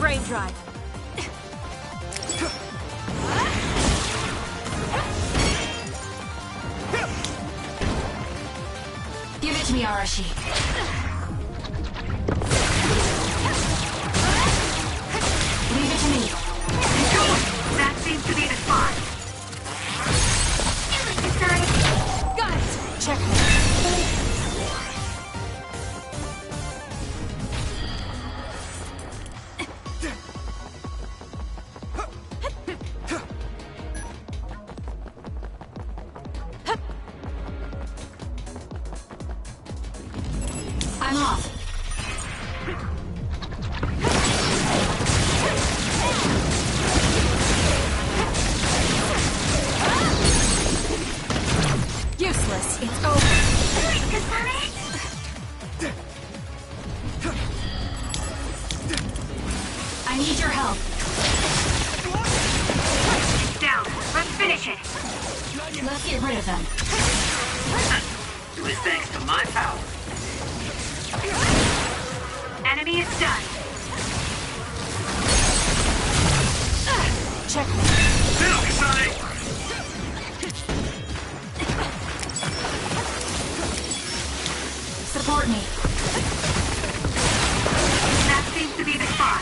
brain drive. Give it to me, Arashi. Leave it to me. That seems to be the spot. Got it! Check. I'm off. Useless. It's over. I need your help. Down. Let's finish it. Let's get rid of them. It was thanks to my power. Enemy is done. Check. Now, Kisane! Support me. That seems to be the spot.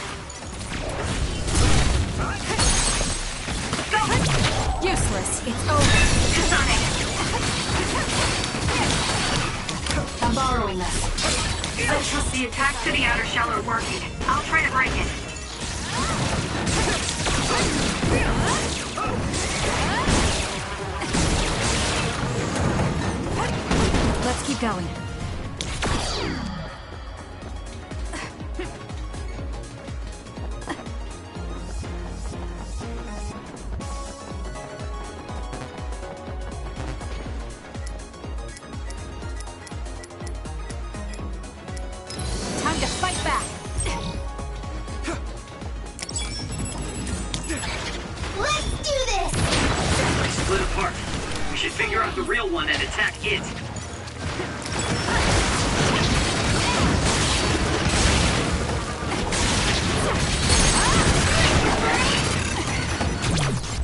Go! Useless. It's over. Kisane! I'm borrowing this. The attacks to the outer shell are working. I'll try to break it. Let's keep going. Time to fight back. Let's do this! Let's split apart. We should figure out the real one and attack it.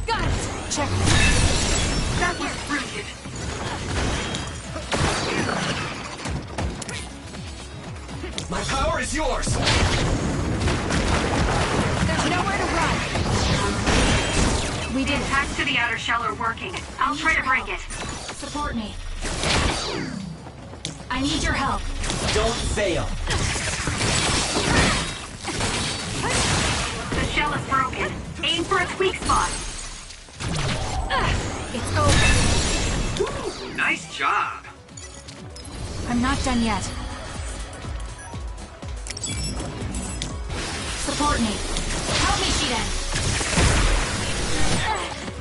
Got it. Check. That was brilliant. My power is yours! There's nowhere to run. We The did it. attacks to the outer shell are working. I'll try to break it. Support me. I need your help. Don't fail! The shell is broken. Aim for its weak spot. It's over. Nice job. I'm not done yet. Support me. Help me, Shiden.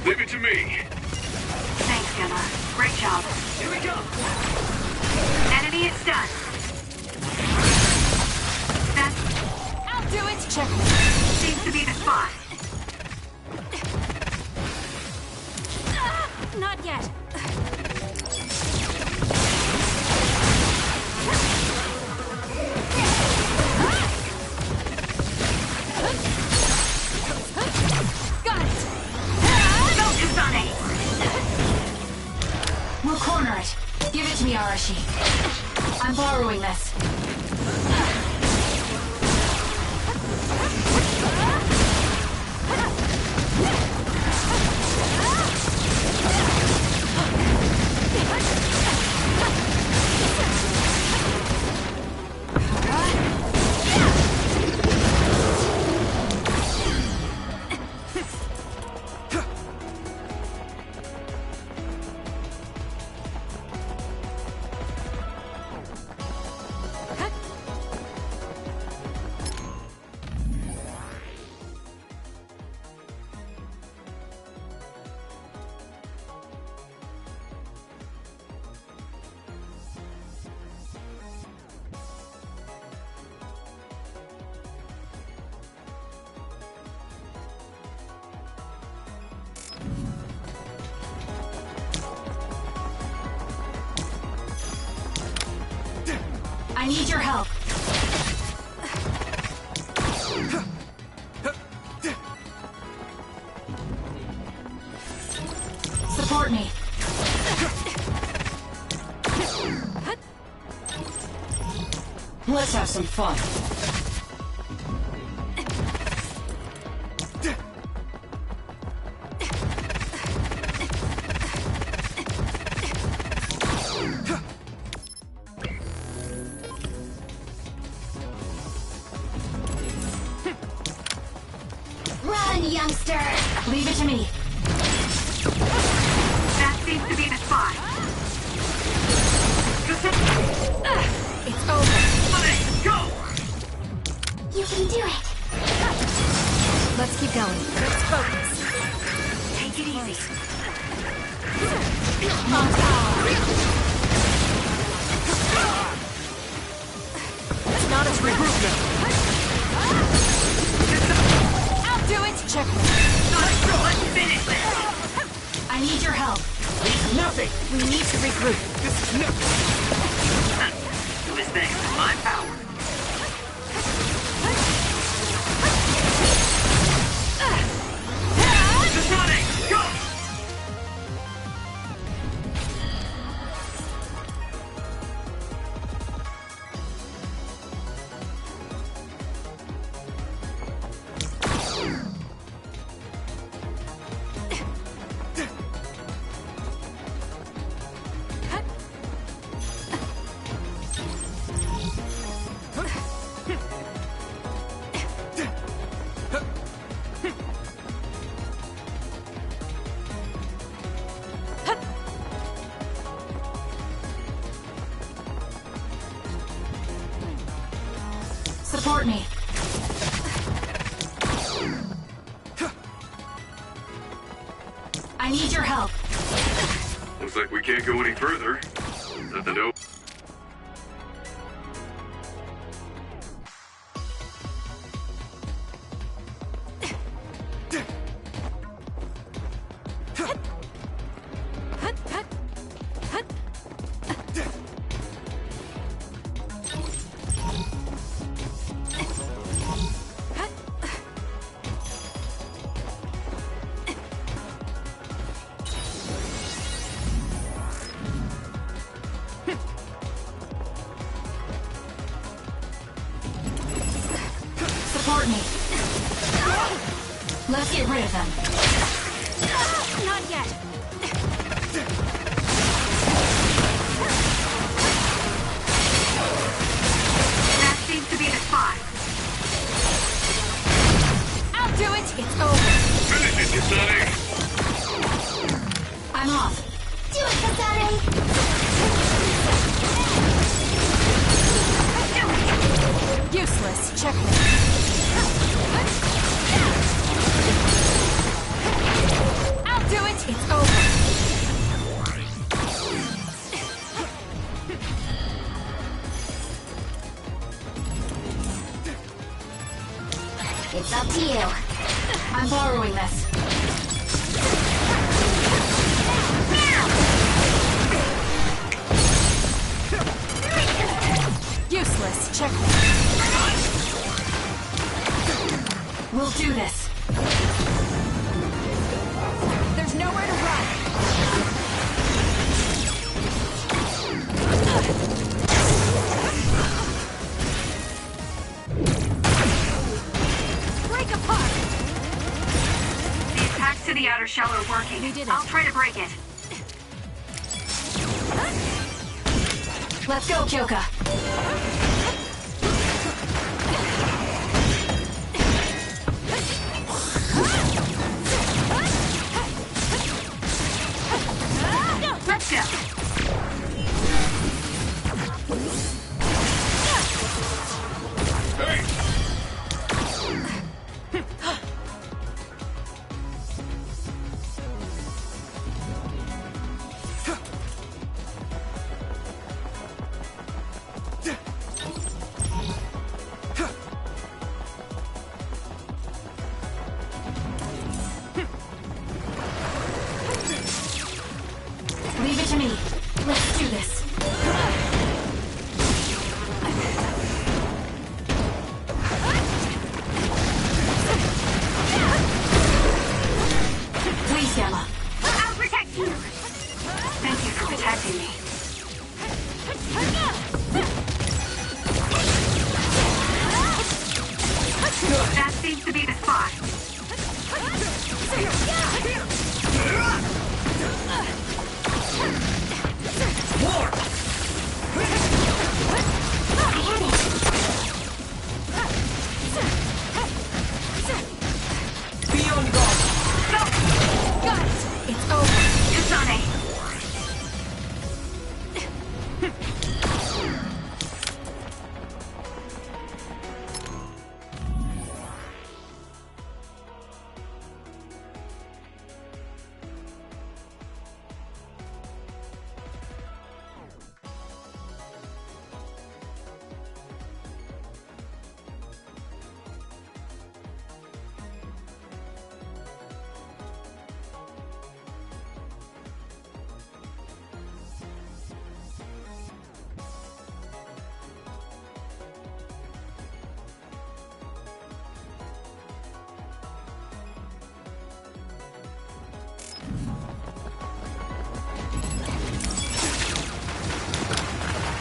Leave it to me. Thanks, Gemma. Great job. Here we go. Enemy is done. That I'll do it. Check. seems to be the spot. Not yet. Got it. Go, Kisane! We'll corner it. Give it to me, Arashi. I'm borrowing this. I need your help. Let's have some fun. Run, youngster! Leave it to me. That seems to be the spot. It's over. Go! You can do it! Let's keep going. Let's focus. Take it easy. It's not as regroup now. I'll do it. Checkmate. Let's finish this. I need your help. Leave nothing! We need to regroup. This is nothing! Do this thing for my power. Kisane, go! Support me. I need your help. Looks like we can't go any further. Nothing to... Support me. Let's get rid of them. Not yet. That seems to be the spot. I'll do it. It's over. Finish it, Kisane! I'm off. Do it, Kisane! Useless. Checkmate. I'll do it. It's over. It's up to you. I'm borrowing this. Useless. Checkmate. We'll do this. There's nowhere to run. Break apart. The attacks to the outer shell are working. We did it. I'll try to break it. Let's go, Kyoka. Let's go. Hey! Leave it to me. Let's do this. Please, Gamma. I'll protect you. Thank you for protecting me.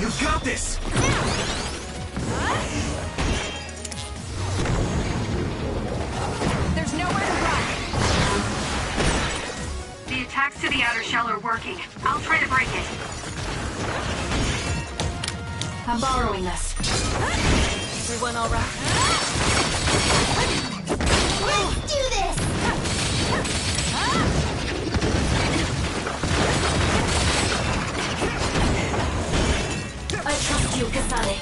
You got this! There's nowhere to run. The attacks to the outer shell are working. I'll try to break it. I'm borrowing this. Everyone all right? Let's do this! I trust you, Kisane.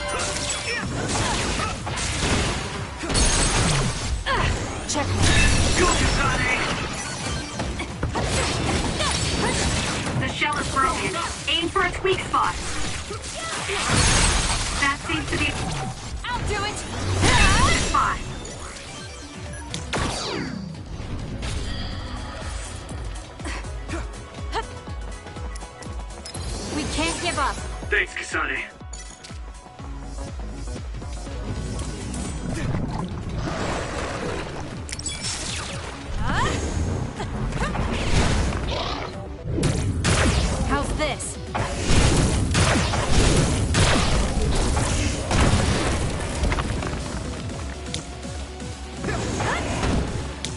Checkmate. Go, Kisane! The shell is broken. Aim for its weak spot. That seems to be I'll do it. fine. We can't give up. Thanks, Kisane. How's this?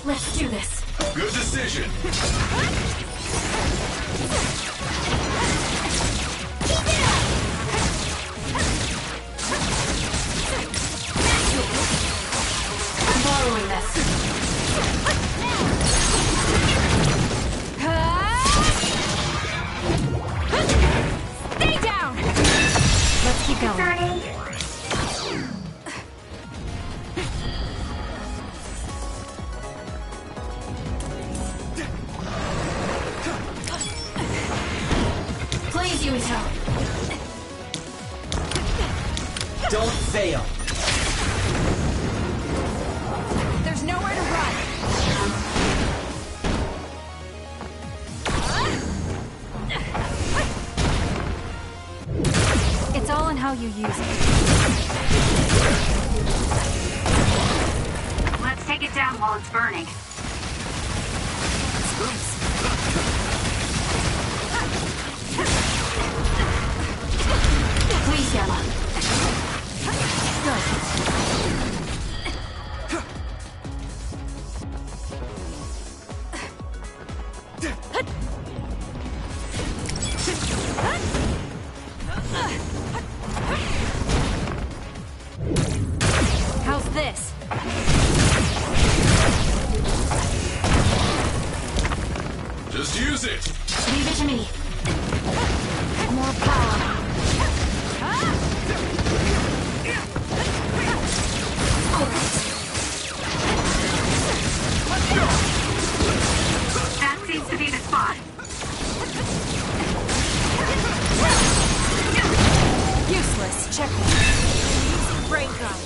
Let's do this. Good decision. I'm borrowing this. Stay down! Let's keep going. Please, Yuito. Don't fail. There's nowhere to run. It's all in how you use it. Let's take it down while it's burning. Please, Yama. How's this? Just use it. Leave it to me. More power. That seems to be the spot. Useless. Checkmate. Brain gun.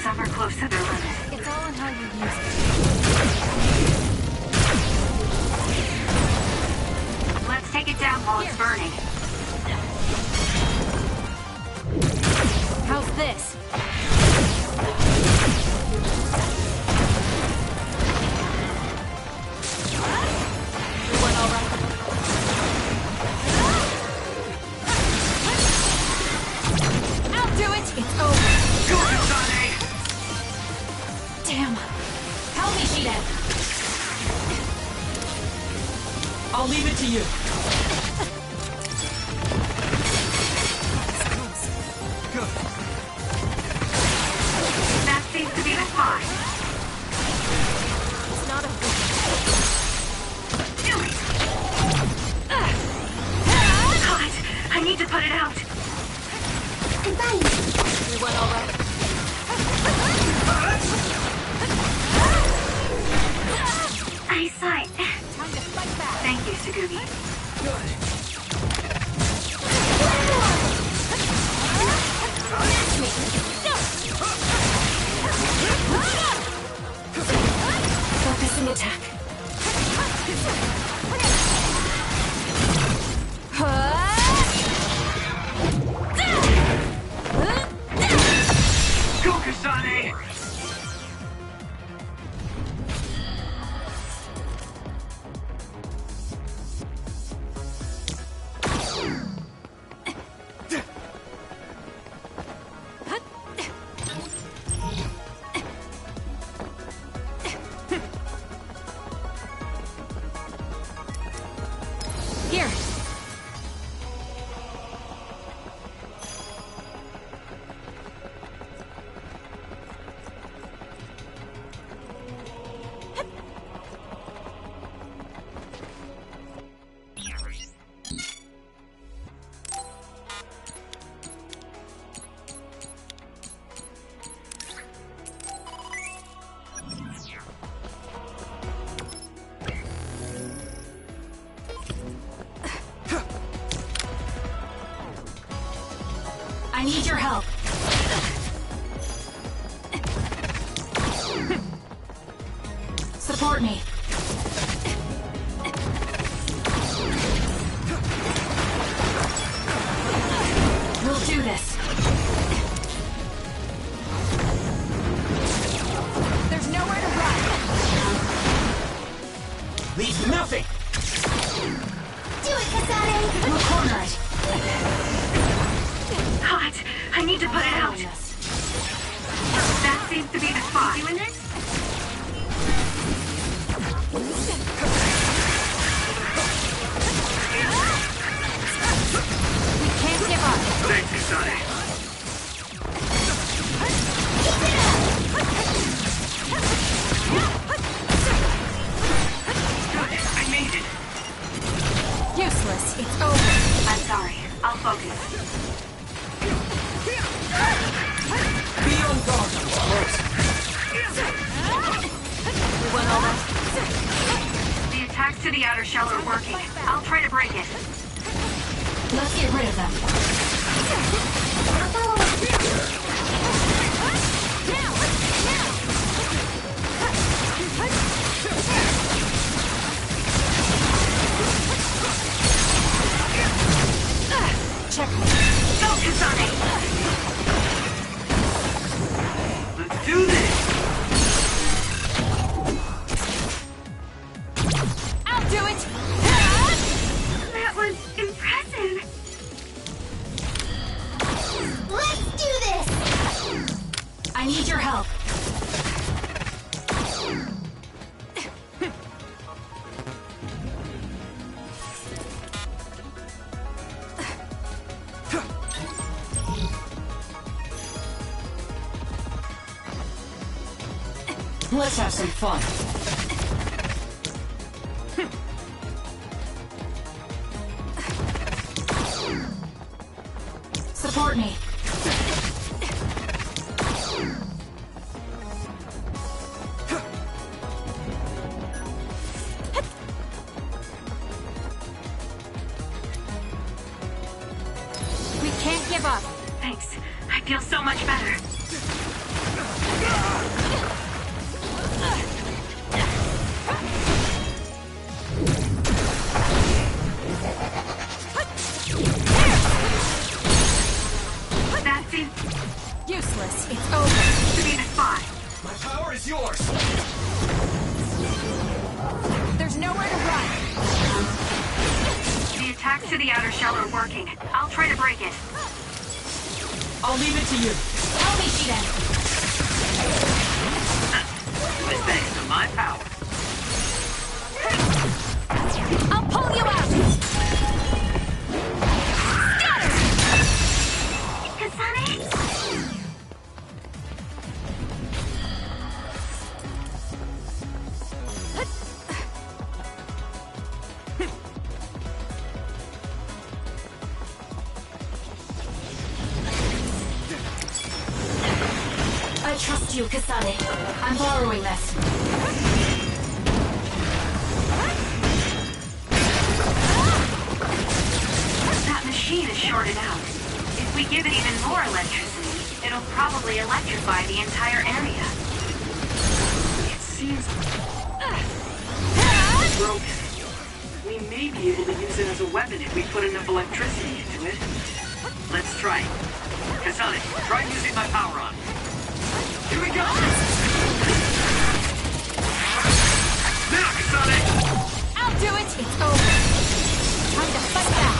Some are close to their limit. It's all in how you use it. Let's take it down while it's burning. How's this? Everyone all right? I'll do it. It's over. Go, Kisane! Damn. Help me, Shiden. I'll leave it to you. That seems to be the spot. It's not a Do it! God, I need to put it out. I'm fine. Everyone all right? Eyesight. Time to fight back. Thank you, Sugumi. Focusing attack. Go, Kisane! I need your help. Support me. We'll do this. There's nowhere to run. Leave nothing! Do it, Kisane! We'll corner it. Hot. I need to put it out. That seems to be the spot. You in this? We can't give up. Thanks, Kisane. Good. I made it. Useless. It's over. I'm sorry. I'll focus. Be on guard! We won all that. The attacks to the outer shell are working. I'll try to break it. Let's get rid of them. Checkmate. Go, Kisane! Let's do this! I'll do it. That was impressive. Let's do this! I need your help. Let's have some fun. Support me. We can't give up. Thanks. I feel so much better. That seems Useless. It's over. to be the spot. My power is yours! There's nowhere to run. The attacks to the outer shell are working. I'll try to break it. I'll leave it to you. Help me, Shiden. With thanks to my power. I'll pull you out. Kisane? I trust you, Kisane. I'm borrowing this. That machine is shorted out. If we give it even more electricity, it'll probably electrify the entire area. It seems broken. We may be able to use it as a weapon if we put enough electricity into it. Let's try it. Kisane, try using my power on. Here we go! Now, Kisane! I'll do it. It's over. Time to fight back.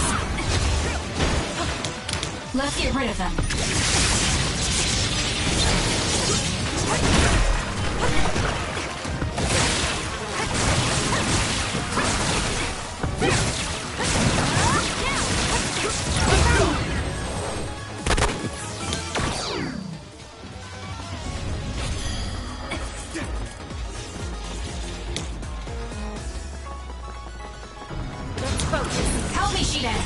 Let's get rid of them. Let's focus. Help me, Shiden.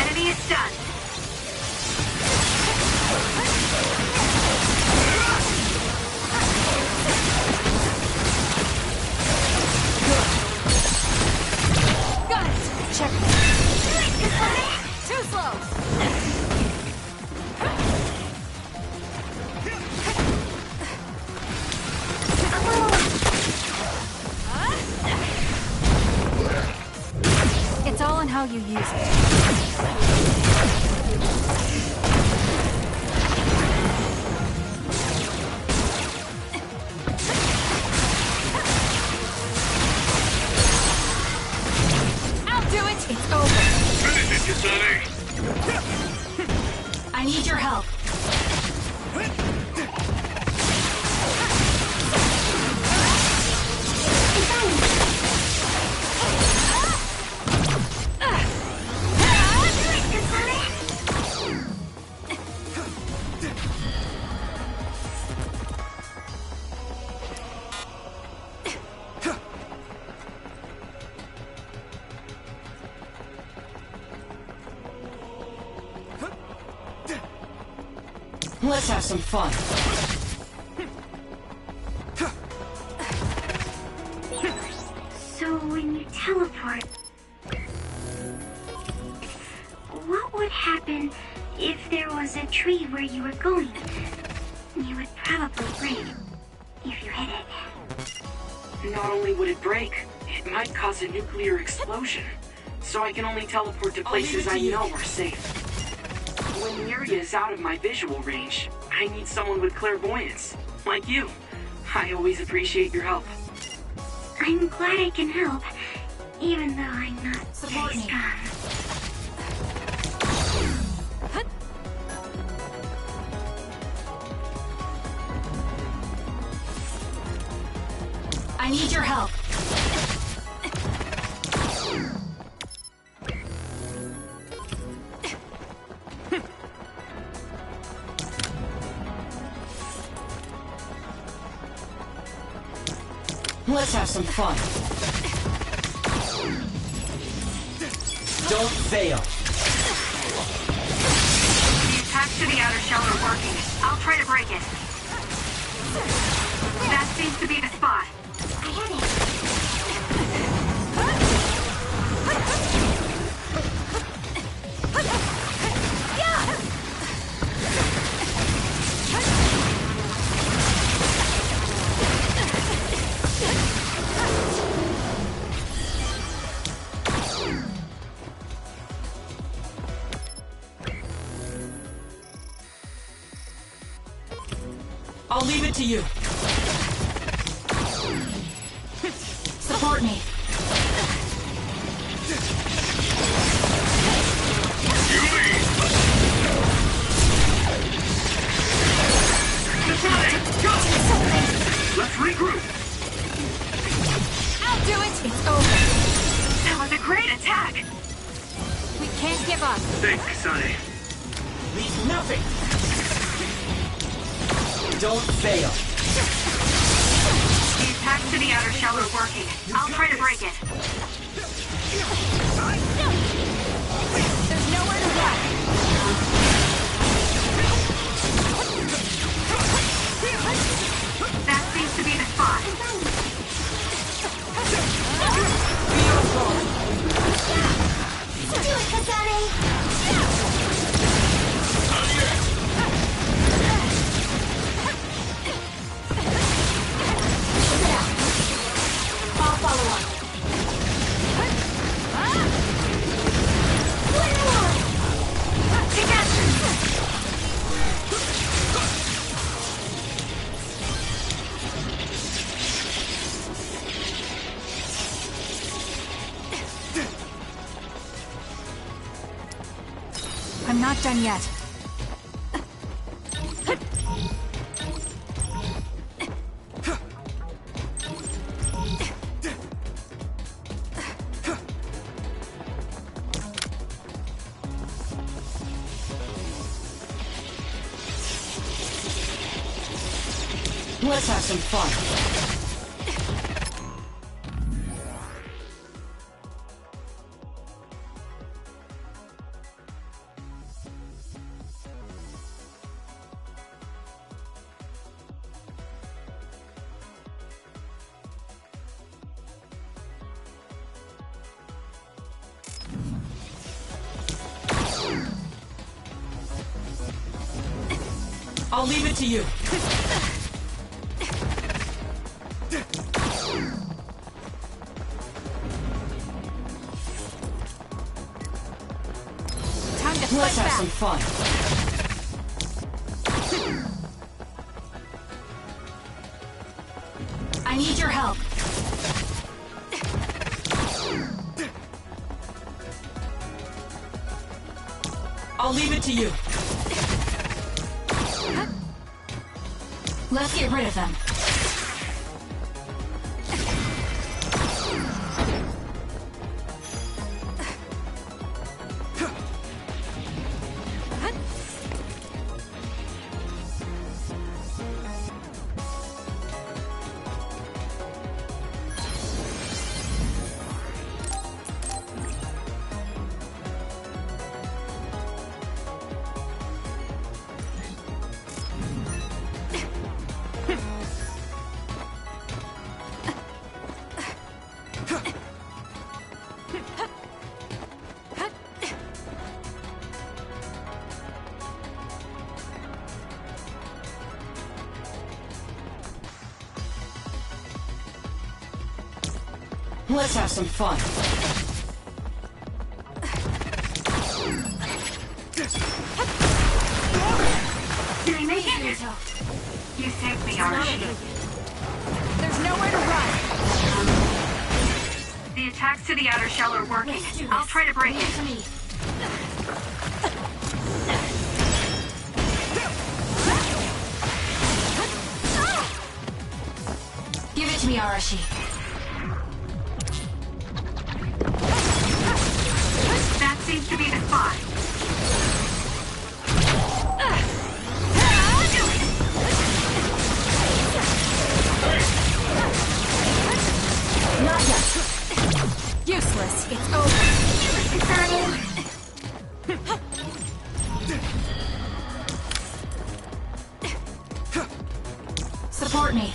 Enemy is done. Let's have some fun. So when you teleport, what would happen if there was a tree where you were going? You would probably break if you hit it. Not only would it break, it might cause a nuclear explosion. So I can only teleport to places I know are safe. When the area is out of my visual range, I need someone with clairvoyance, like you. I always appreciate your help. I'm glad I can help, even though I'm not Support very me. strong. I need your help. Let's have some fun. Don't fail. The attach to the outer shell are working. I'll try to break it. That seems to be the spot. I hit it. I'll leave it to you. Support me. Let's regroup. I'll do it! It's over. That was a great attack. We can't give up. Thanks, Kisane. Leave nothing. Don't fail. The attach to the outer shell are working. I'll try to break it. There's nowhere to run. That seems to be the spot. Be on guard. Do it, Kisane! I'll follow up. I'm not done yet. Let's have some fun. I'll leave it to you. Time to Let's fight have back. some fun. I need your help. I'll leave it to you. Let's get rid of them. Let's have some fun. Did I make it? You saved me, Arashi. There's nowhere to run. The attacks to the outer shell are working. I'll try to break it. To me. Give it to me, Arashi. That seems to be the spot. Not yet. Useless. It's over. Support me.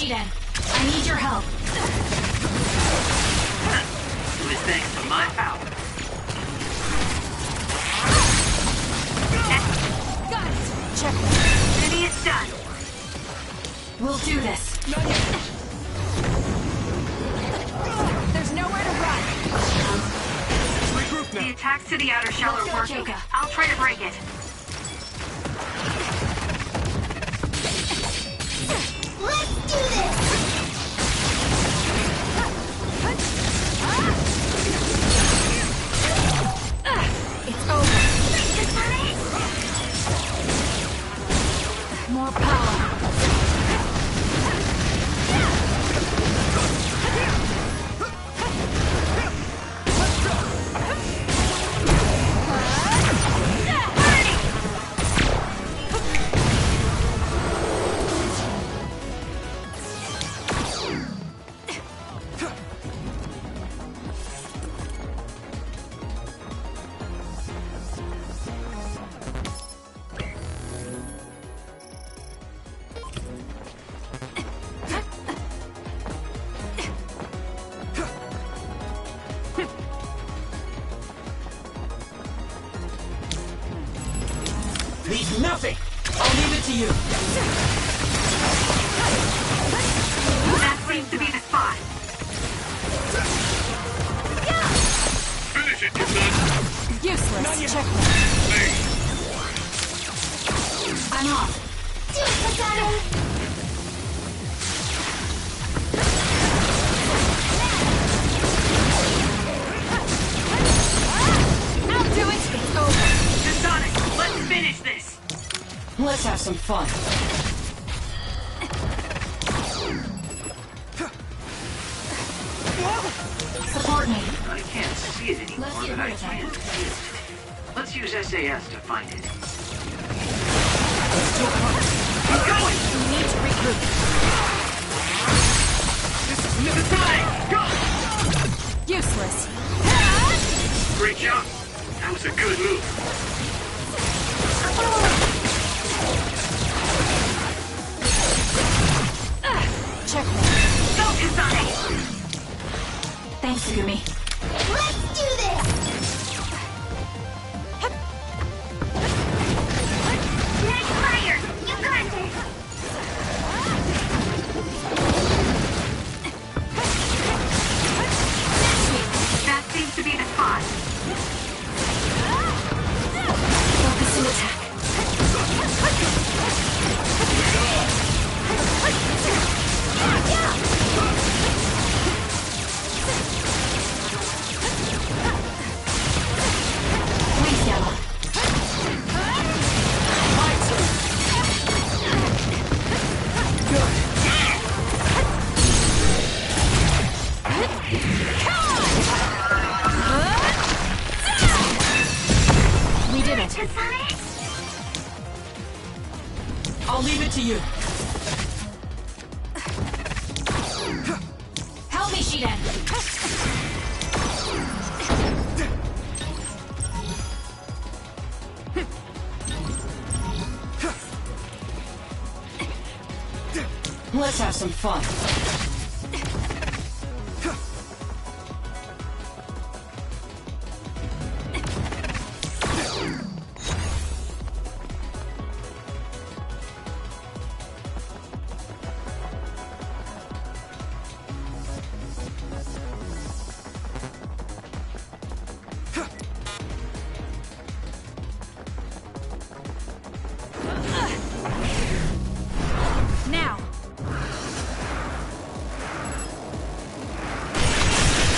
I need your help. It was thanks to my power. Got it. Check it. Maybe it's done. We'll do this. There's nowhere to run. Regroup The now. attacks to the outer shell Let's are go, working. Joka. I'll try to break it. Let's do this! It's over. More power. Leave nothing! I'll leave it to you. That seems to be the spot. Finish it, Kisane. Useless. Check it. Hey, I'm off. Do it, Kisane! I'll do it. It's over. Kisane, let's finish this. Let's have some fun. Support me. I can't see it anymore, Let's get but I rid of can that. feel it. Let's use SAS to find it. I'm going! We need to regroup. This is the time! Go! Useless. Great job. That was a good move. Checkmate. Go, Kisane! Thanks, Gumi. Let's do this! Nice fire! You got this! That seems to be the spot. Focus and attack. Please, Yellow. We did it. Kisane? I'll leave it to you. Help me, Shiden. Let's have some fun. Now.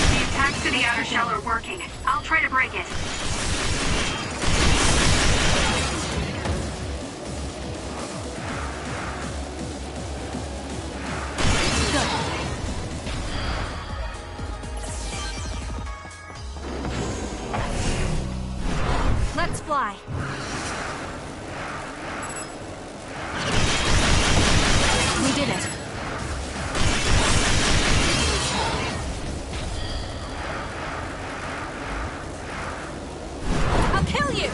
The attacks to the outer shell are working. I'll try to break it. Let's fly. We did it. I'll kill you!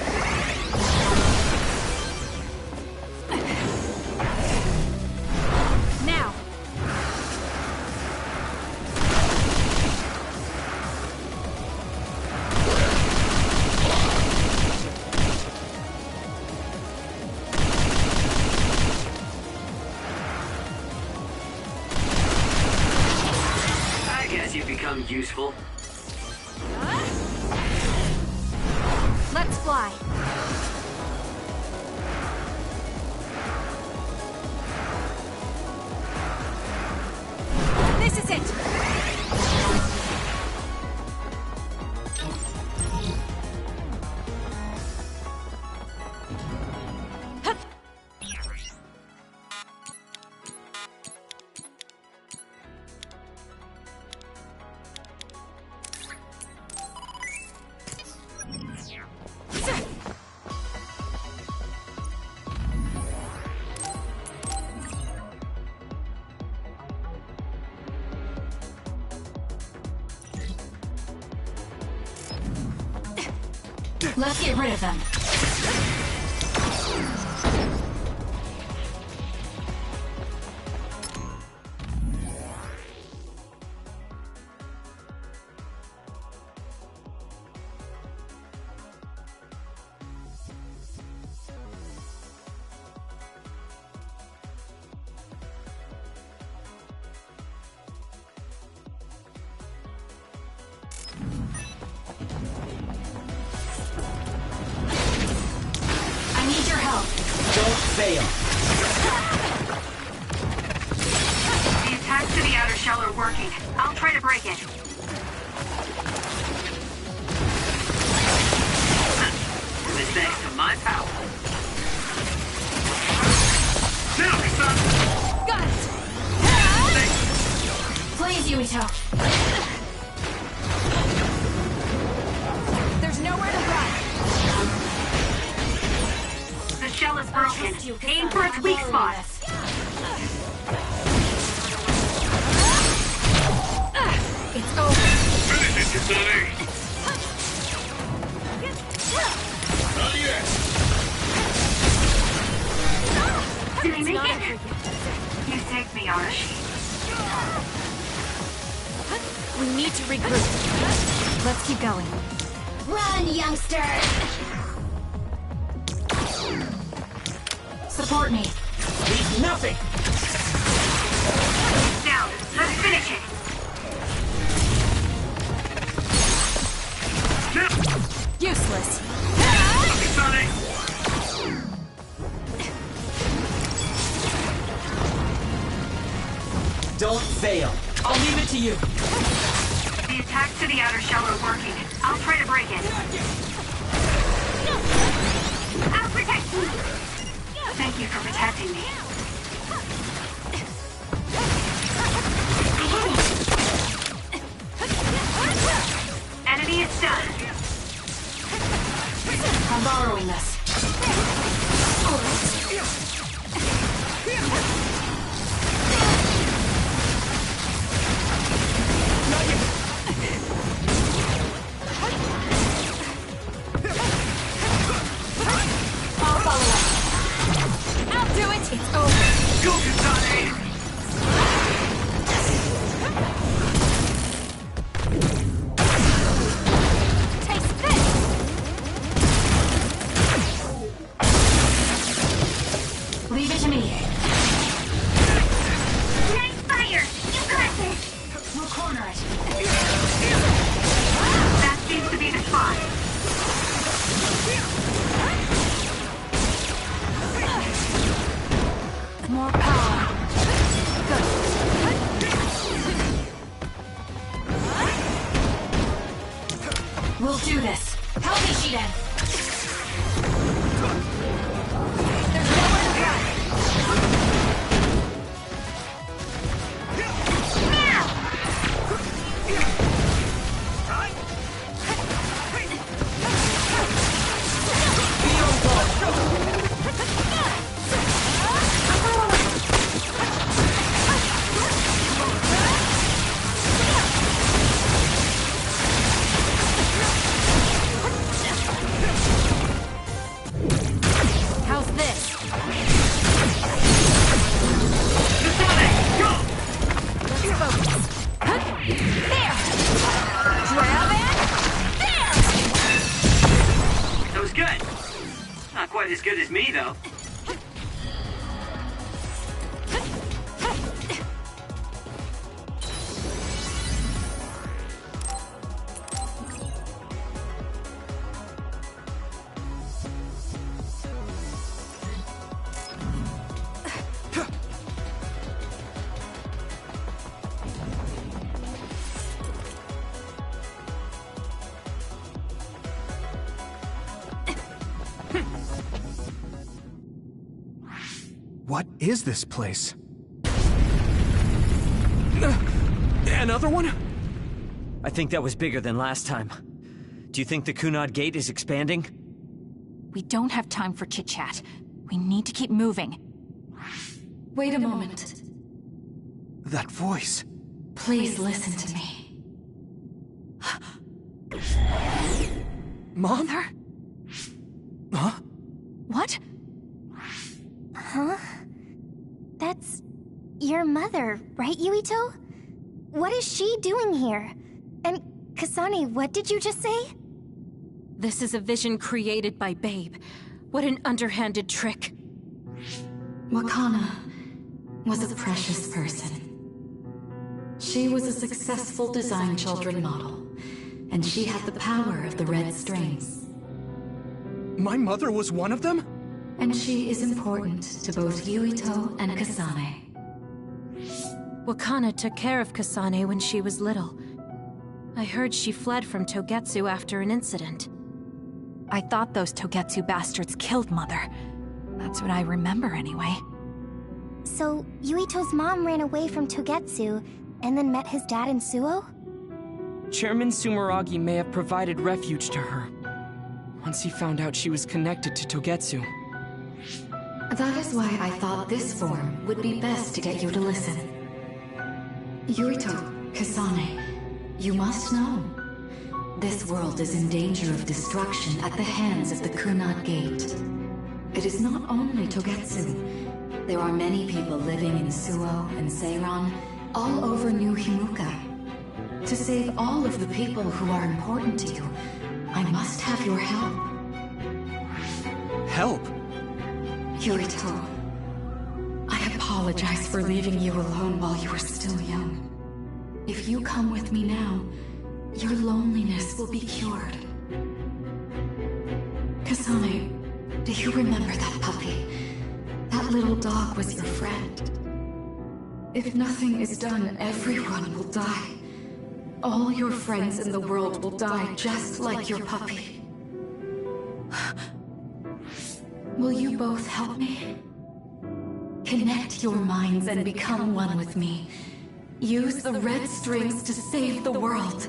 Now. I guess you've become useful. Let's fly. This is it. Hup. Let's get rid of them. I need your help. Don't fail. The attacks to the outer shell are working. I'll try to break it. It was thanks to my power. Now, Kisane! Got it! Please, Yumito. broken. Aim for its weak spot. It's over. Finish it, Kisane! Not yet! Did I make it? You saved me, Arashi. We need to regroup. Let's keep going. Run, youngster! Support me. Leave nothing! Now, let's finish it. Useless. Kisane! Don't fail. I'll leave it to you. The attacks to the outer shell are working. I'll try to break it. I'll protect you. Thank you for protecting me. Enemy is done. I'm borrowing this. I'll follow up. I'll do it. It's over. Go, Kisane! Taste this. Leave it to me. Nice fire! You got this! We'll corner it. That seems to be the spot. More power. Good. We'll do this. Help me, Shiden. There's nowhere to run. How's this? Let's focus. There! Grab it! There! That was good. Not quite as good as me, though. What is this place? Another one? I think that was bigger than last time. Do you think the Kunad Gate is expanding? We don't have time for chit-chat. We need to keep moving. Wait a moment. That voice. Please listen to me. Mom? Mother? Huh? What? Huh? That's your mother, right, Yuito? What is she doing here? And Kisane, what did you just say? This is a vision created by Babe. What an underhanded trick. Wakana was a precious person. She was a successful design children model, and she had the power of the red strings. My mother was one of them? And she is important to both Yuito and Kisane. Wakana took care of Kisane when she was little. I heard she fled from Togetsu after an incident. I thought those Togetsu bastards killed Mother. That's what I remember anyway. So, Yuito's mom ran away from Togetsu, and then met his dad in Suo? Chairman Sumeragi may have provided refuge to her, once he found out she was connected to Togetsu. That is why I thought this form would be best to get you to listen. Yurito, Kisane, you must know. This world is in danger of destruction at the hands of the Kunad Gate. It is not only Togetsu. There are many people living in Suo and Seiran, all over New Himuka. To save all of the people who are important to you, I must have your help. Help? Yurito, I apologize for leaving you alone while you were still young. If you come with me now, your loneliness will be cured. Kisane, do you remember that puppy? That little dog was your friend. If nothing is done, everyone will die. All your friends in the world will die just like your puppy. Will you both help me? Connect your minds and become one with me. Use the red strings to save the world.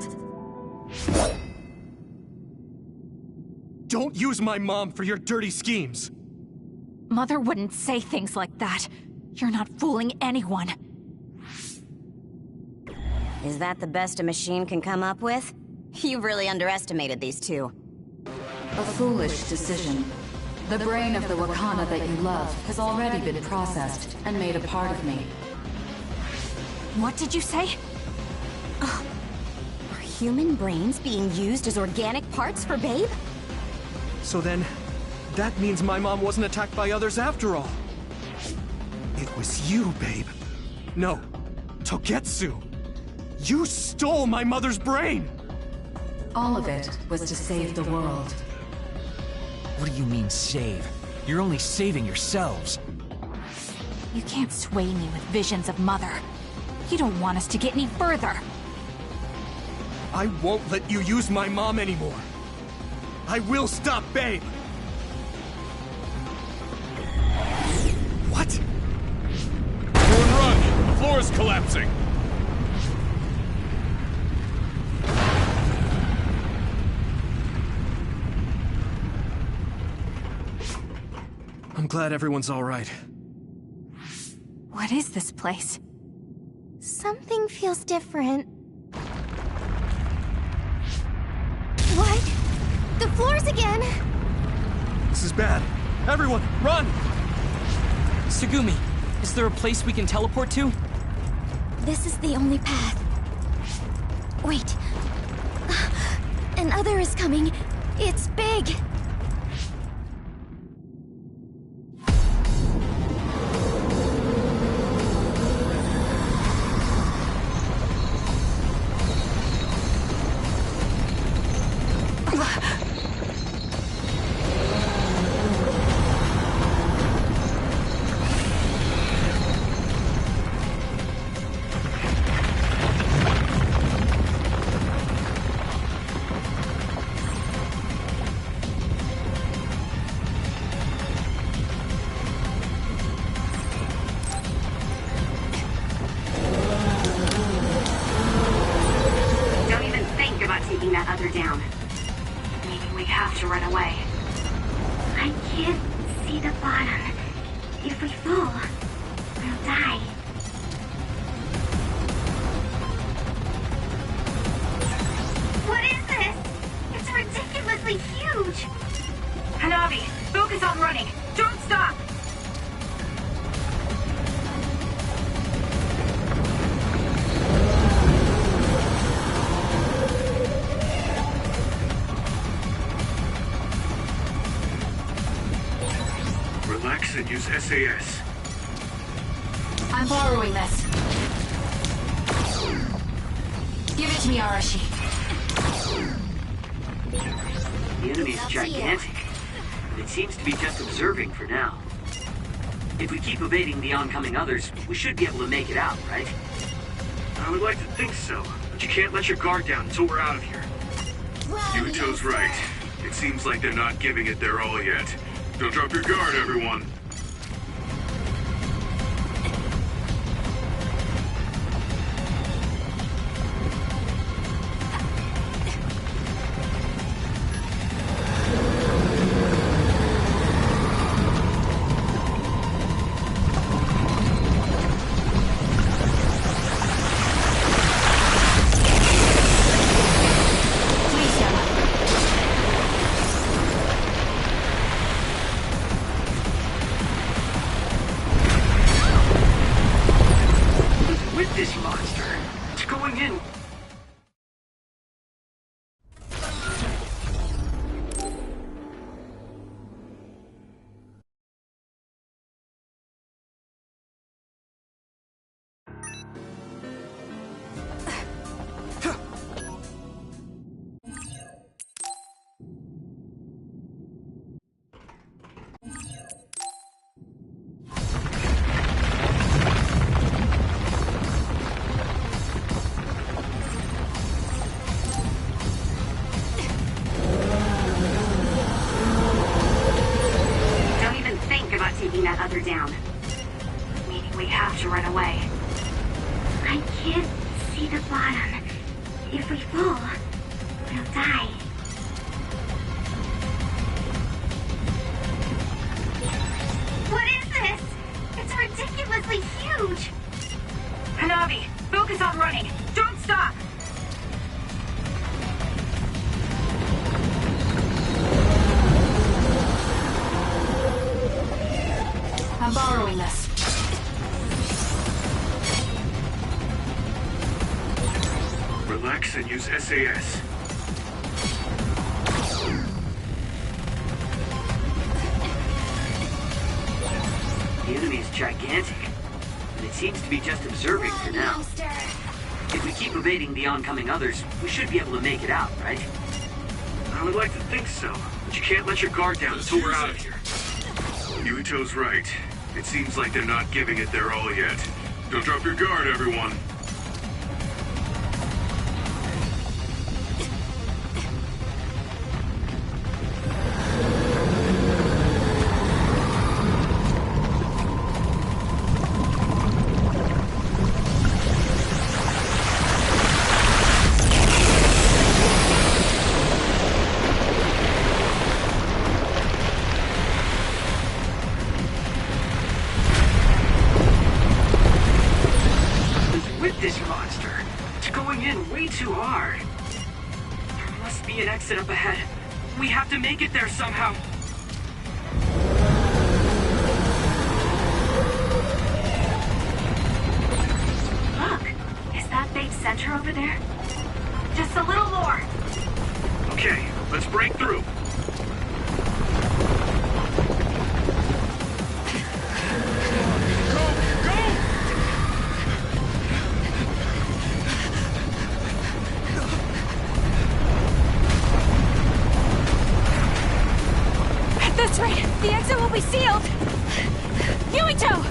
Don't use my mom for your dirty schemes! Mother wouldn't say things like that. You're not fooling anyone. Is that the best a machine can come up with? You really underestimated these two. A foolish decision. The brain of the Wakana that you love has already been processed and made a part of me. What did you say? Are human brains being used as organic parts for Babe? So then, that means my mom wasn't attacked by others after all. It was you, Babe. No, Togetsu. You stole my mother's brain! All of it was to save the world. What do you mean, save? You're only saving yourselves. You can't sway me with visions of Mother. You don't want us to get any further. I won't let you use my mom anymore. I will stop Babe! What? Everyone run! The floor is collapsing! I'm glad everyone's all right. What is this place? Something feels different. What? The floors again! This is bad. Everyone, run! Tsugumi, is there a place we can teleport to? This is the only path. Wait. Another is coming. It's big. Down. Maybe we have to run away. I can't see the bottom. If we fall, we'll die. What is this? It's ridiculously huge! Hanabi, focus on running. Don't stop! Relax and use SAS. I'm borrowing this. Give it to me, Arashi. The enemy's gigantic, but it seems to be just observing for now. If we keep evading the oncoming others, we should be able to make it out, right? I would like to think so, but you can't let your guard down until we're out of here. Yuto's right. It seems like they're not giving it their all yet. Don't drop your guard, everyone. in. That other down. Meaning we have to run away. I can't see the bottom. If we fall, we'll die. What is this? It's ridiculously huge! Hanabi, focus on running. Don't stop! I'm borrowing this. Relax and use SAS. The enemy is gigantic, and it seems to be just observing for now. If we keep evading the oncoming others, we should be able to make it out, right? I would like to think so, but you can't let your guard down until we're out of here. Yuito's right. It seems like they're not giving it their all yet. Don't drop your guard, everyone. Up ahead. We have to make it there somehow. Look, is that big center over there? Just a little more. Okay, let's break through. That's right! The exit will be sealed! Yuito!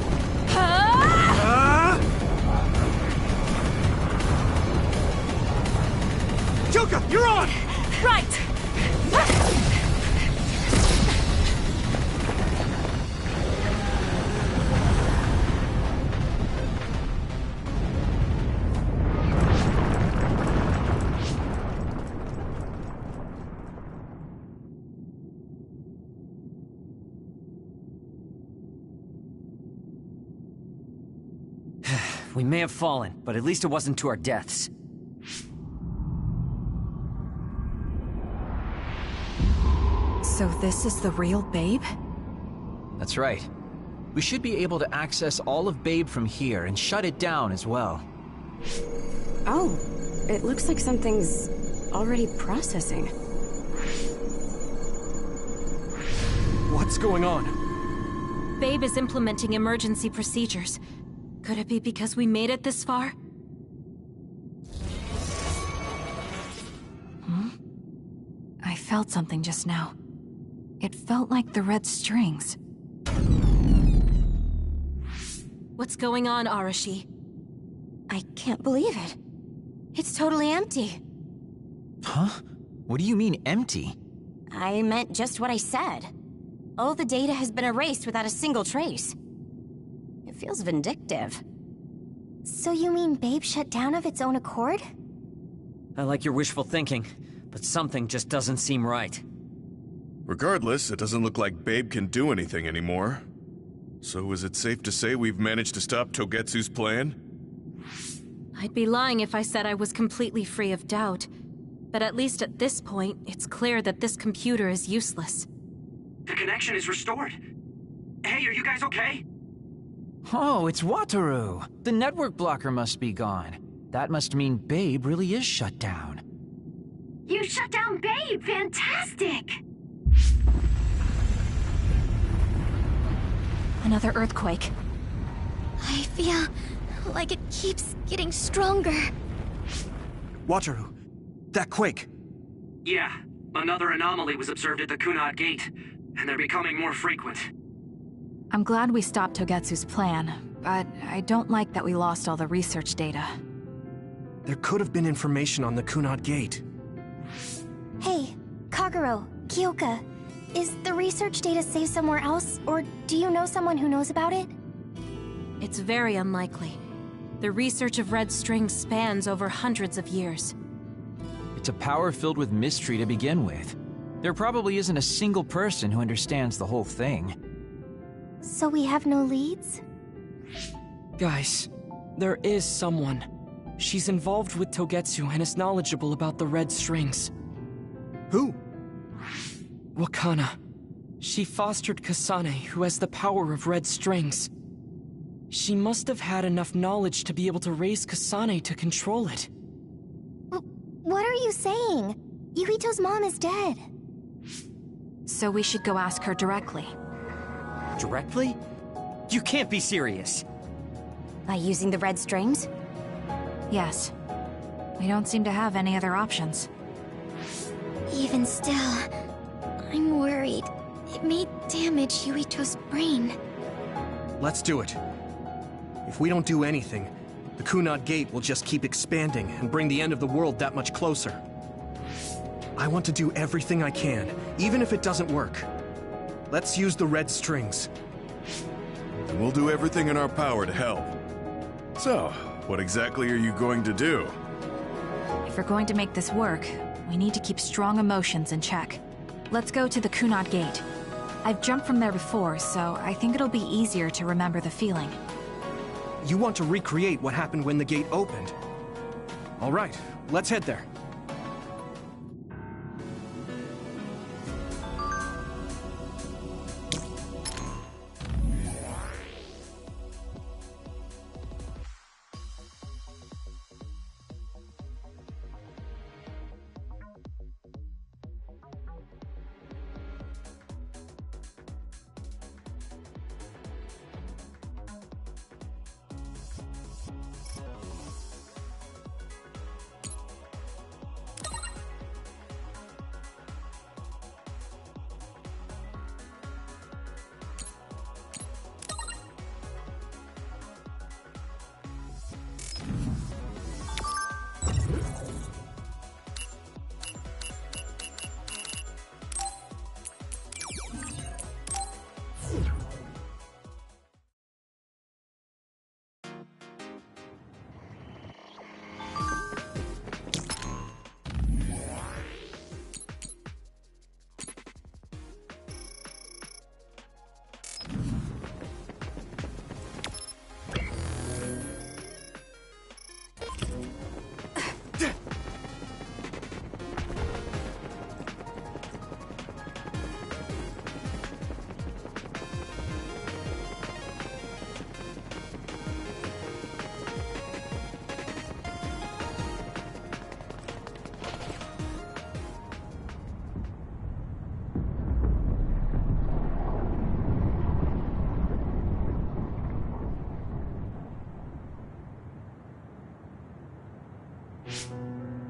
Kyuka, you're on! Right! We may have fallen, but at least it wasn't to our deaths. So this is the real Babe? That's right. We should be able to access all of Babe from here and shut it down as well. Oh, it looks like something's already processing. What's going on? Babe is implementing emergency procedures. Could it be because we made it this far? I felt something just now. It felt like the red strings. What's going on, Arashi? I can't believe it. It's totally empty. Huh? What do you mean, empty? I meant just what I said. All the data has been erased without a single trace. It feels vindictive. So you mean Babe shut down of its own accord? I like your wishful thinking, but something just doesn't seem right. Regardless, it doesn't look like Babe can do anything anymore. So is it safe to say we've managed to stop Togetsu's plan? I'd be lying if I said I was completely free of doubt. But at least at this point, it's clear that this computer is useless. The connection is restored. Hey, are you guys okay? Oh, it's Wataru. The network blocker must be gone. That must mean Babe really is shut down. You shut down Babe! Fantastic! Another earthquake. I feel like it keeps getting stronger. Wataru, that quake. Yeah, another anomaly was observed at the Kunad Gate, and they're becoming more frequent. I'm glad we stopped Togetsu's plan, but I don't like that we lost all the research data. There could have been information on the Kunad Gate. Hey, Kagero, Kyoka, is the research data saved somewhere else, or do you know someone who knows about it? It's very unlikely. The research of red strings spans over hundreds of years. It's a power filled with mystery to begin with. There probably isn't a single person who understands the whole thing. So we have no leads? Guys, there is someone. She's involved with Togetsu and is knowledgeable about the red strings. Who? Wakana. She fostered Kisane, who has the power of red strings. She must have had enough knowledge to be able to raise Kisane to control it. What are you saying? Yuito's mom is dead. So we should go ask her directly. Directly? You can't be serious. By using the red strings? Yes. We don't seem to have any other options. Even still, I'm worried. It may damage Yuito's brain. Let's do it. If we don't do anything, the Kunad Gate will just keep expanding and bring the end of the world that much closer. I want to do everything I can, even if it doesn't work. Let's use the red strings. And we'll do everything in our power to help. So, what exactly are you going to do? If we're going to make this work, we need to keep strong emotions in check. Let's go to the Kunad Gate. I've jumped from there before, so I think it'll be easier to remember the feeling. You want to recreate what happened when the gate opened? All right, let's head there.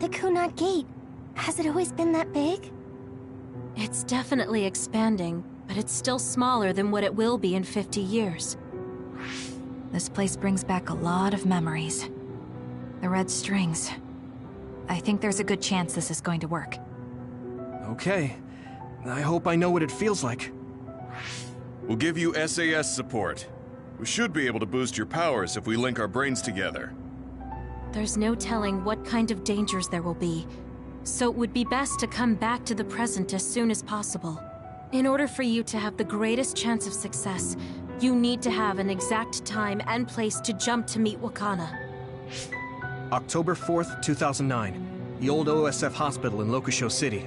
The Kunad Gate. Has it always been that big? It's definitely expanding, but it's still smaller than what it will be in 50 years. This place brings back a lot of memories. The red strings. I think there's a good chance this is going to work. Okay. I hope I know what it feels like. We'll give you SAS support. We should be able to boost your powers if we link our brains together. There's no telling what kind of dangers there will be, so it would be best to come back to the present as soon as possible. In order for you to have the greatest chance of success, you need to have an exact time and place to jump to meet Wakana. October 4th, 2009. The old OSF hospital in Lokusho City.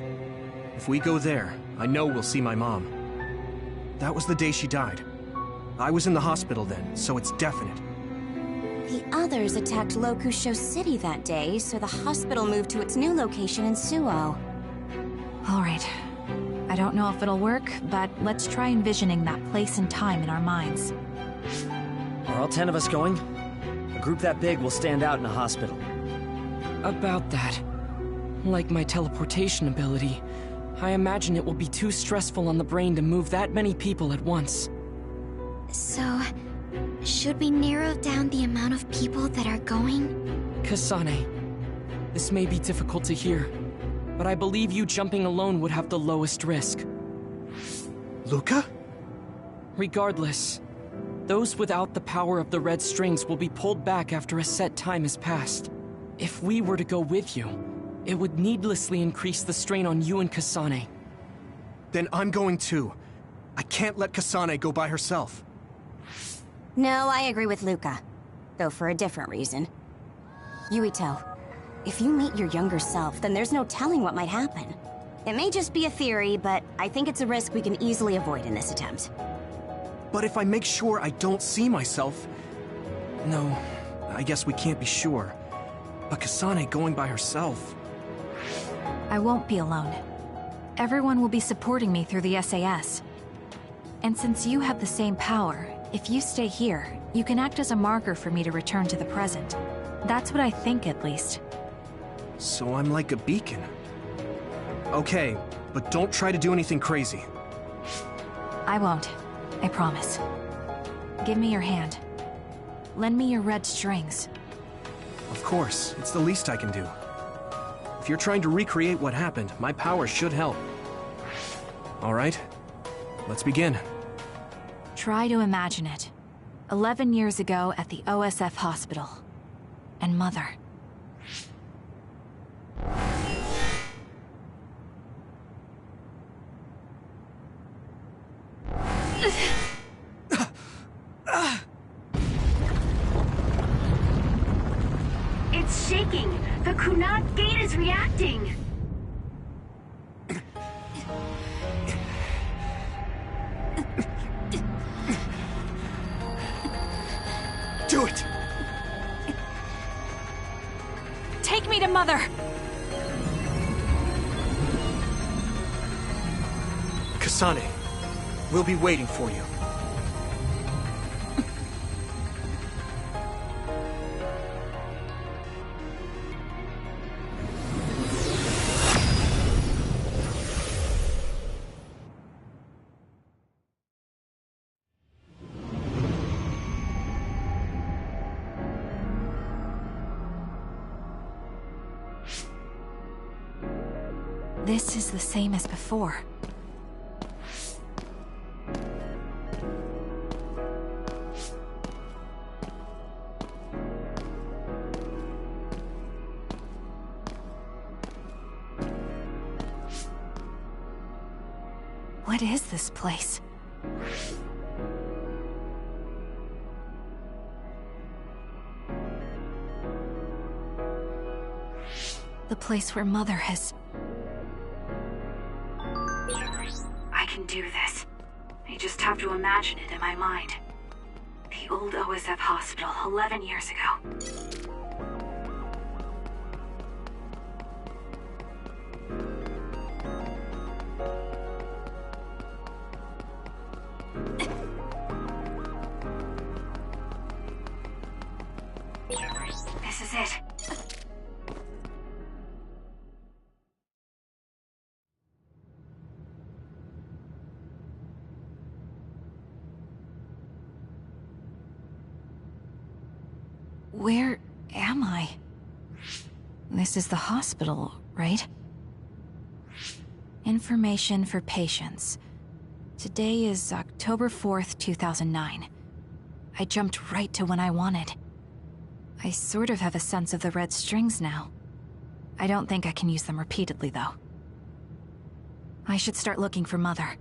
If we go there, I know we'll see my mom. That was the day she died. I was in the hospital then, so it's definite. The others attacked Lokusho City that day, so the hospital moved to its new location in Suo. All right. I don't know if it'll work, but let's try envisioning that place and time in our minds. Are all 10 of us going? A group that big will stand out in a hospital. About that. Like my teleportation ability, I imagine it will be too stressful on the brain to move that many people at once. So, should we narrow down the amount of people that are going? Kisane, this may be difficult to hear, but I believe you jumping alone would have the lowest risk. Luca? Regardless, those without the power of the red strings will be pulled back after a set time has passed. If we were to go with you, it would needlessly increase the strain on you and Kisane. Then I'm going too. I can't let Kisane go by herself. No, I agree with Luca. Though for a different reason. Yuito, if you meet your younger self, then there's no telling what might happen. It may just be a theory, but I think it's a risk we can easily avoid in this attempt. But if I make sure I don't see myself... No, I guess we can't be sure. But Kisane going by herself... I won't be alone. Everyone will be supporting me through the SAS. And since you have the same power, if you stay here, you can act as a marker for me to return to the present. That's what I think, at least. So I'm like a beacon. Okay, but don't try to do anything crazy. I won't. I promise. Give me your hand. Lend me your red strings. Of course, it's the least I can do. If you're trying to recreate what happened, my power should help. All right, let's begin. Try to imagine it. 11 years ago at the OSF hospital. And Mother. It's shaking! The Kunad gate is reacting! Do it! Take me to Mother! Kisane, we'll be waiting for you. This is the same as before. What is this place? The place where Mother has... I can do this. I just have to imagine it in my mind. The old OSF hospital 11 years ago. This is it. Where am I? This is the hospital, right? Information for patients. Today is October 4th, 2009. I jumped right to when I wanted. I sort of have a sense of the red strings now. I don't think I can use them repeatedly, though. I should start looking for Mother.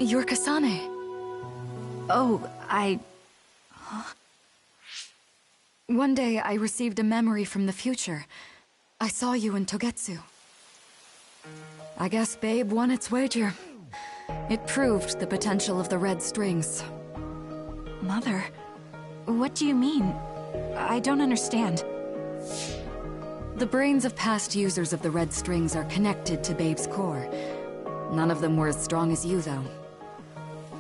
you're Kisane. Oh, One day, I received a memory from the future. I saw you in Togetsu. I guess Babe won its wager. It proved the potential of the red strings. Mother, what do you mean? I don't understand. The brains of past users of the red strings are connected to Babe's core. None of them were as strong as you, though.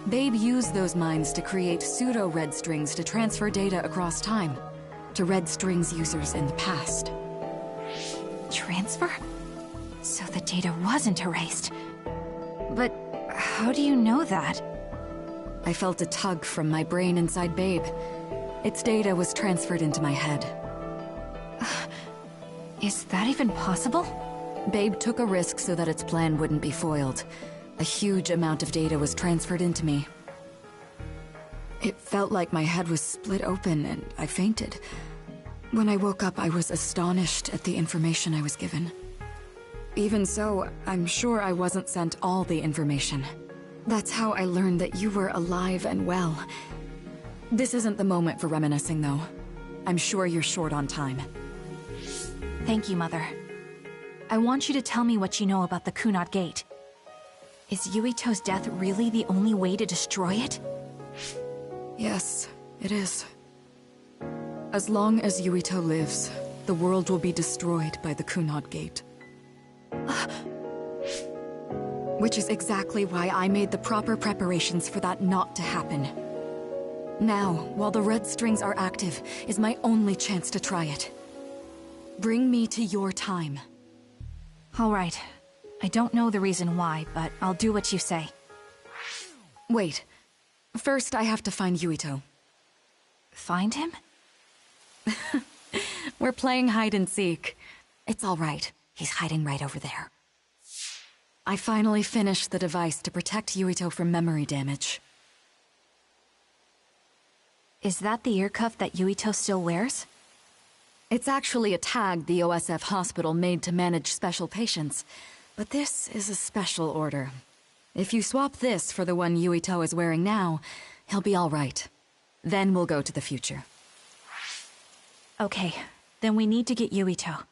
Babe used those minds to create pseudo-red strings to transfer data across time to red strings users in the past. Transfer? So the data wasn't erased. But how do you know that? I felt a tug from my brain inside Babe. Its data was transferred into my head. Is that even possible? Babe took a risk so that its plan wouldn't be foiled. A huge amount of data was transferred into me. It felt like my head was split open and I fainted. When I woke up, I was astonished at the information I was given. Even so, I'm sure I wasn't sent all the information. That's how I learned that you were alive and well. This isn't the moment for reminiscing, though. I'm sure you're short on time. Thank you, Mother. I want you to tell me what you know about the Kunad Gate. Is Yuito's death really the only way to destroy it? Yes, it is. As long as Yuito lives, the world will be destroyed by the Kunad Gate. Which is exactly why I made the proper preparations for that not to happen. Now, while the red strings are active, is my only chance to try it. Bring me to your time. All right. I don't know the reason why, but I'll do what you say. Wait. First, I have to find Yuito. Find him? We're playing hide and seek. It's all right. He's hiding right over there. I finally finished the device to protect Yuito from memory damage. Is that the ear cuff that Yuito still wears? It's actually a tag the OSF hospital made to manage special patients. But this is a special order. If you swap this for the one Yuito is wearing now, he'll be all right. Then we'll go to the future. Okay, then we need to get Yuito.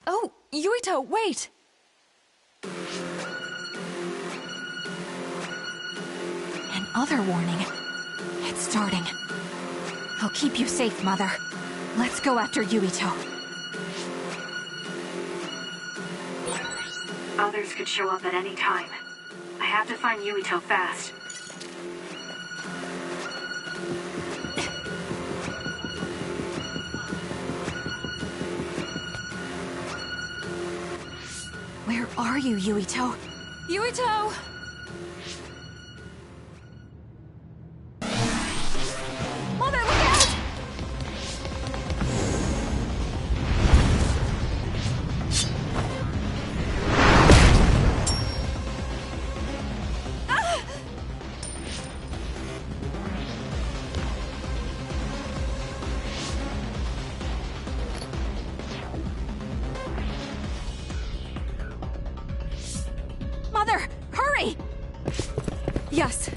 Oh, Yuito, wait! Another warning. It's starting. I'll keep you safe, Mother. Let's go after Yuito. Others could show up at any time. I have to find Yuito fast. Where are you, Yuito? Yuito! Mother, look out! Mother, hurry! Yes.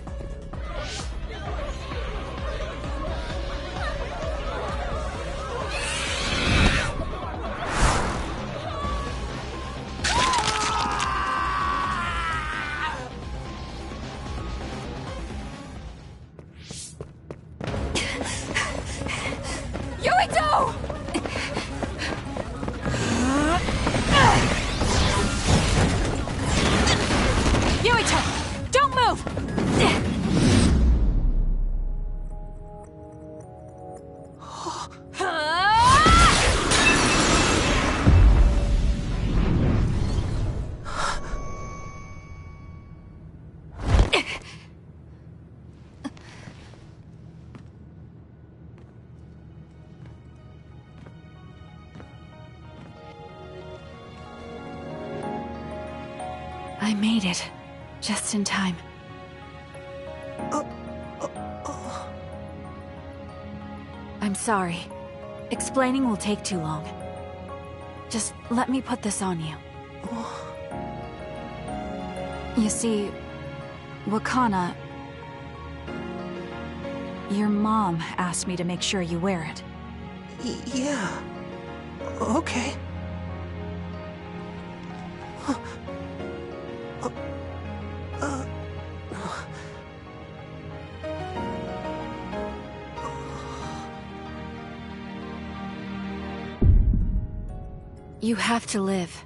Yuito! Yuito, don't move! I made it. Just in time. I'm sorry. Explaining will take too long. Just let me put this on you. You see, Wakana... Your mom asked me to make sure you wear it. Yeah. Okay. You have to live.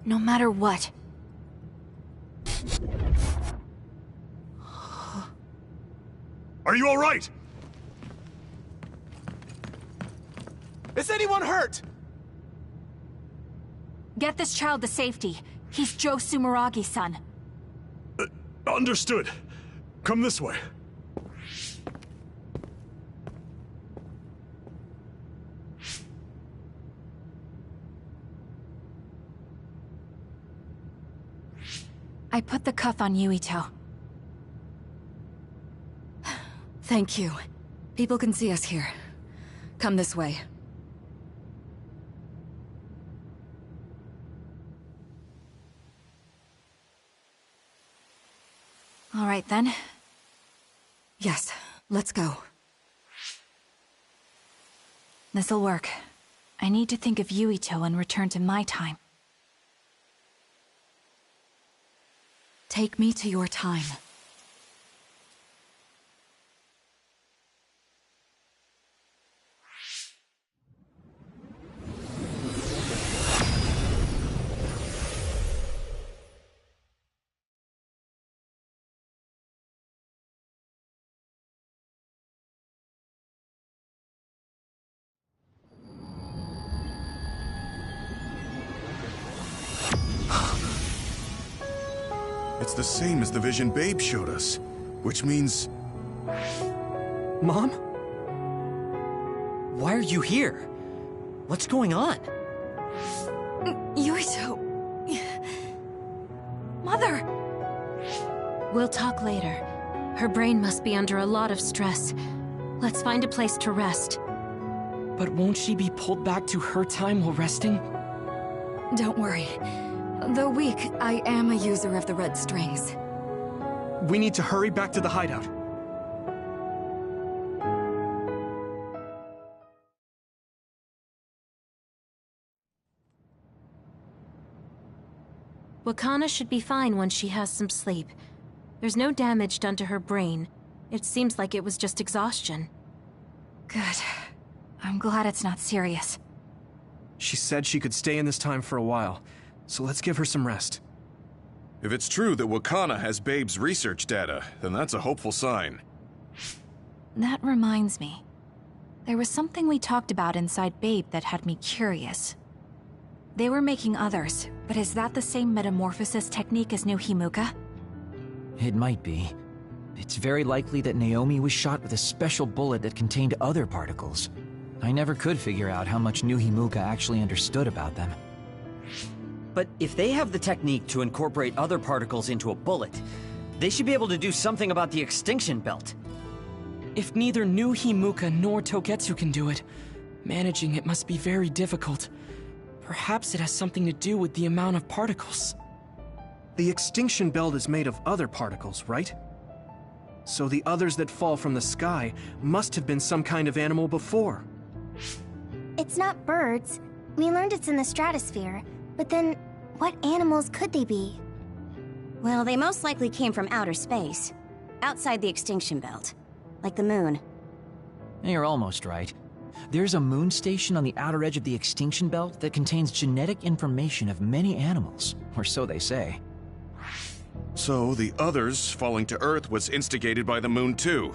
No matter what. Are you all right? Is anyone hurt? Get this child to safety. He's Joe Sumeragi's son. Understood. Come this way. I put the cuff on Yuito. Thank you. People can see us here. Come this way. All right, then. Yes, let's go. This'll work. I need to think of Yuito and return to my time. Take me to your time. It's the same as the vision Babe showed us, which means... Mom? Why are you here? What's going on? Yuito... Mother! We'll talk later. Her brain must be under a lot of stress. Let's find a place to rest. But won't she be pulled back to her time while resting? Don't worry. Though weak, I am a user of the red strings. We need to hurry back to the hideout. Wakana should be fine once she has some sleep. There's no damage done to her brain. It seems like it was just exhaustion. Good. I'm glad it's not serious. She said she could stay in this time for a while, so let's give her some rest. If it's true that Wakana has Babe's research data, then that's a hopeful sign. That reminds me. There was something we talked about inside Babe that had me curious. They were making others, but is that the same metamorphosis technique as New Himuka? It might be. It's very likely that Naomi was shot with a special bullet that contained other particles. I never could figure out how much New Himuka actually understood about them. But if they have the technique to incorporate other particles into a bullet, they should be able to do something about the extinction belt. If neither New Himuka nor Togetsu can do it, managing it must be very difficult. Perhaps it has something to do with the amount of particles. The extinction belt is made of other particles, right? So the others that fall from the sky must have been some kind of animal before. It's not birds. We learned it's in the stratosphere. But then, what animals could they be? Well, they most likely came from outer space. Outside the extinction belt. Like the moon. You're almost right. There's a moon station on the outer edge of the extinction belt that contains genetic information of many animals, or so they say. So the others falling to Earth was instigated by the moon too.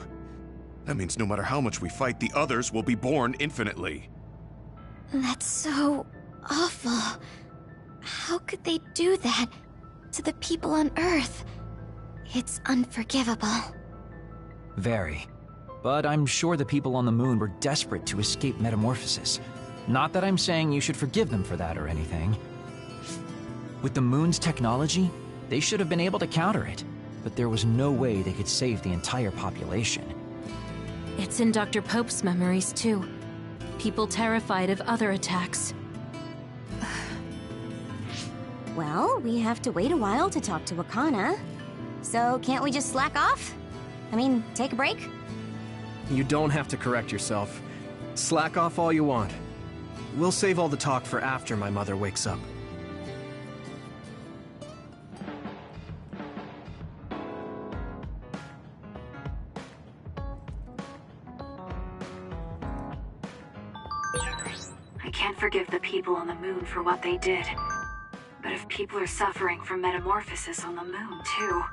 That means no matter how much we fight, the others will be born infinitely. That's so awful. How could they do that to the people on Earth? It's unforgivable. Very. But I'm sure the people on the moon were desperate to escape metamorphosis. Not that I'm saying you should forgive them for that or anything. With the moon's technology, they should have been able to counter it, but there was no way they could save the entire population. It's in Dr. Pope's memories, too. People terrified of other attacks. Well, we have to wait a while to talk to Wakana. So can't we just slack off? I mean, take a break? You don't have to correct yourself. Slack off all you want. We'll save all the talk for after my mother wakes up. I can't forgive the people on the moon for what they did. But if people are suffering from metamorphosis on the moon, too...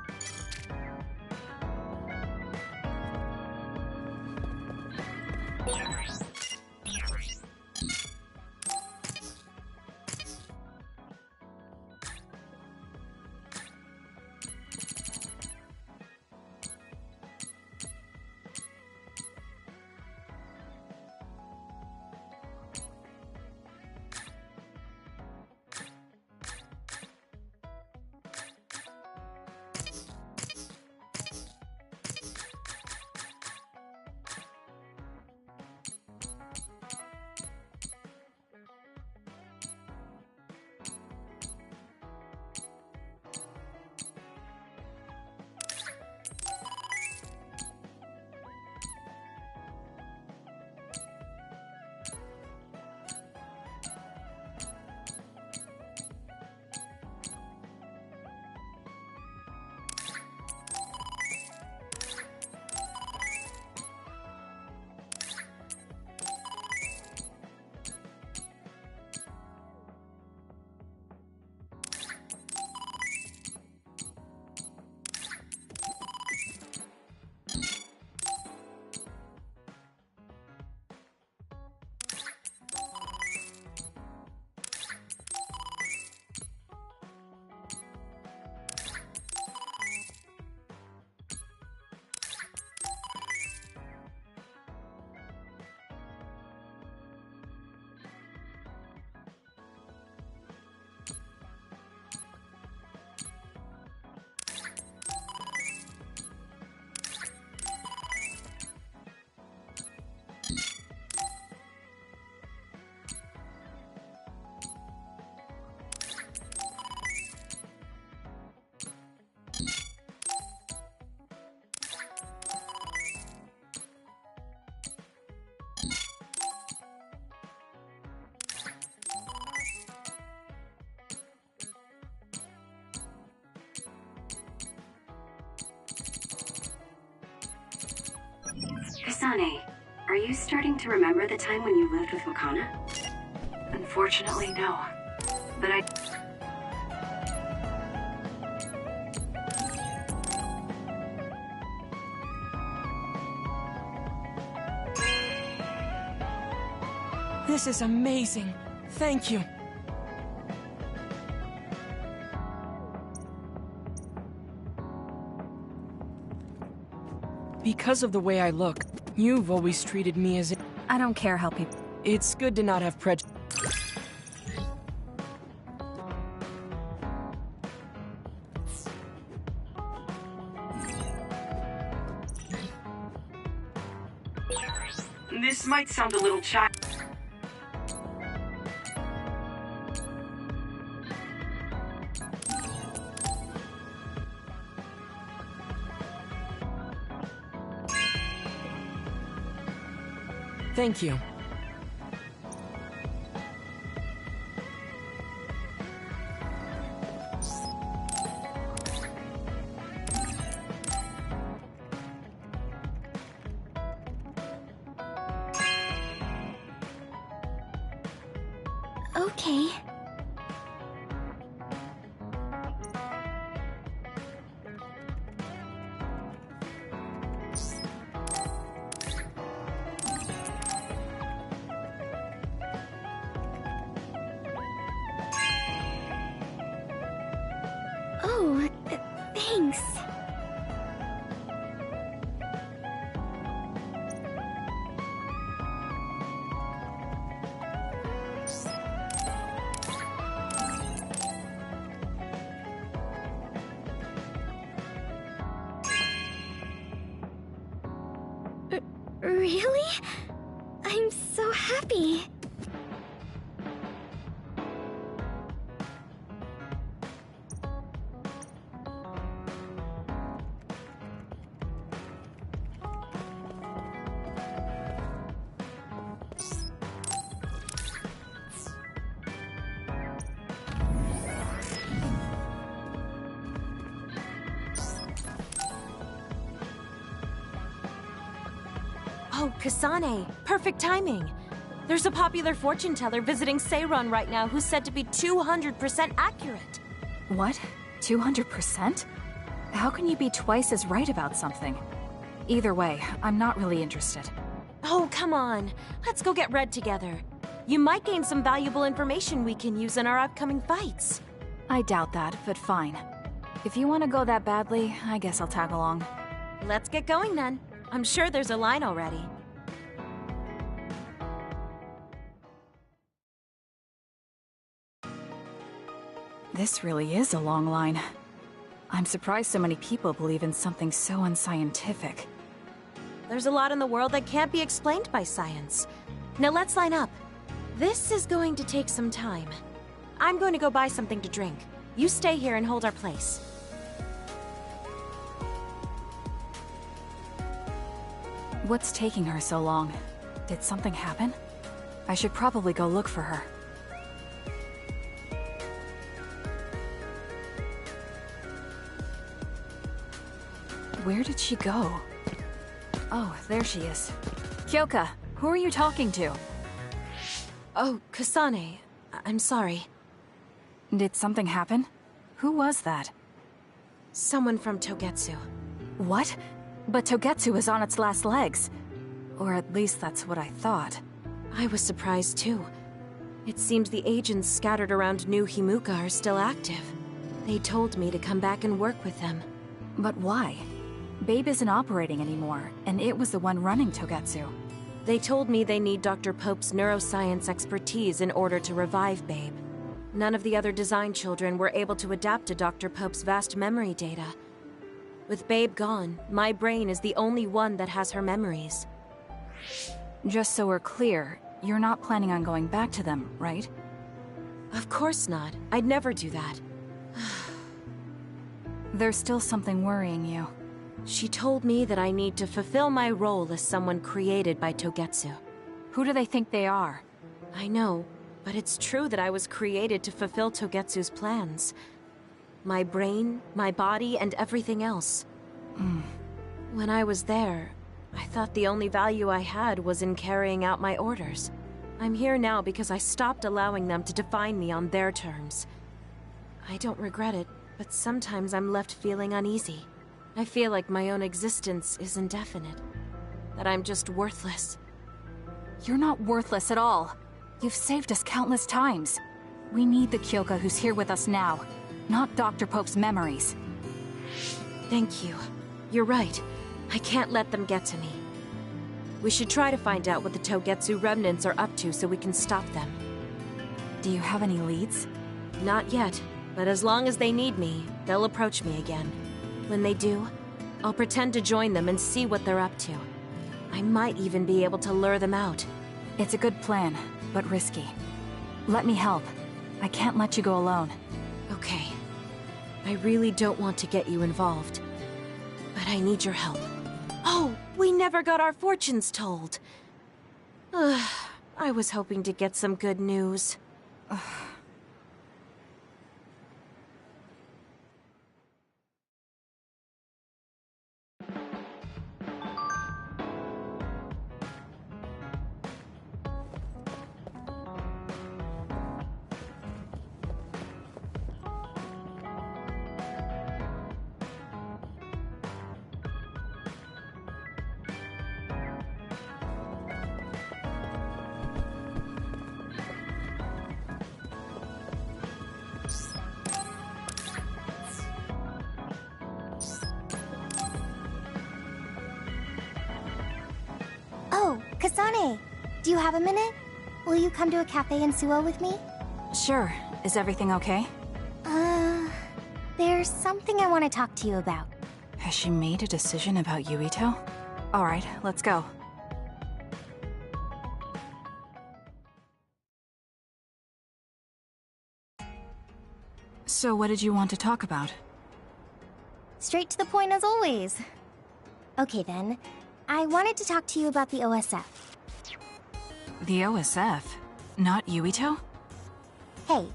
Kisane, are you starting to remember the time when you lived with Wakana? Unfortunately, no. But This is amazing. Thank you. Because of the way I look, you've always treated me as I don't care how people... It's good to not have prejudice. This might sound a little childish. Thank you. Okay. Oh, thanks. Really? I'm so happy. Oh, Kisane. Perfect timing. There's a popular fortune teller visiting Seiron right now who's said to be 200% accurate. What? 200%? How can you be twice as right about something? Either way, I'm not really interested. Oh, come on. Let's go get Red together. You might gain some valuable information we can use in our upcoming fights. I doubt that, but fine. If you want to go that badly, I guess I'll tag along. Let's get going then. I'm sure there's a line already. This really is a long line. I'm surprised so many people believe in something so unscientific. There's a lot in the world that can't be explained by science. Now let's line up. This is going to take some time. I'm going to go buy something to drink. You stay here and hold our place. What's taking her so long? Did something happen? I should probably go look for her. Where did she go? Oh, there she is. Kyoka, who are you talking to? Oh, Kisane. I'm sorry. Did something happen? Who was that? Someone from Togetsu. What? But Togetsu is on its last legs. Or at least that's what I thought. I was surprised too. It seems the agents scattered around New Himuka are still active. They told me to come back and work with them. But why? Babe isn't operating anymore, and it was the one running Togetsu. They told me they need Dr. Pope's neuroscience expertise in order to revive Babe. None of the other design children were able to adapt to Dr. Pope's vast memory data. With Babe gone, my brain is the only one that has her memories. Just so we're clear, you're not planning on going back to them, right? Of course not. I'd never do that. There's still something worrying you. She told me that I need to fulfill my role as someone created by Togetsu. Who do they think they are? I know, but it's true that I was created to fulfill Togetsu's plans. My brain, my body, and everything else. When I was there, I thought the only value I had was in carrying out my orders. I'm here now because I stopped allowing them to define me on their terms. I don't regret it, but sometimes I'm left feeling uneasy. I feel like my own existence is indefinite. That I'm just worthless. You're not worthless at all. You've saved us countless times. We need the Kyoka who's here with us now, not Dr. Pope's memories. Thank you. You're right. I can't let them get to me. We should try to find out what the Togetsu remnants are up to so we can stop them. Do you have any leads? Not yet, but as long as they need me, they'll approach me again. When they do, I'll pretend to join them and see what they're up to. I might even be able to lure them out. It's a good plan, but risky. Let me help. I can't let you go alone. Okay. I really don't want to get you involved, but I need your help. Oh, we never got our fortunes told. I was hoping to get some good news. Oh, Kisane! Do you have a minute? Will you come to a cafe in Suo with me? Sure. Is everything okay? There's something I want to talk to you about. Has she made a decision about Yuito? Alright, let's go. So what did you want to talk about? Straight to the point as always. Okay then, I wanted to talk to you about the OSF. The OSF? Not Yuito? Hey,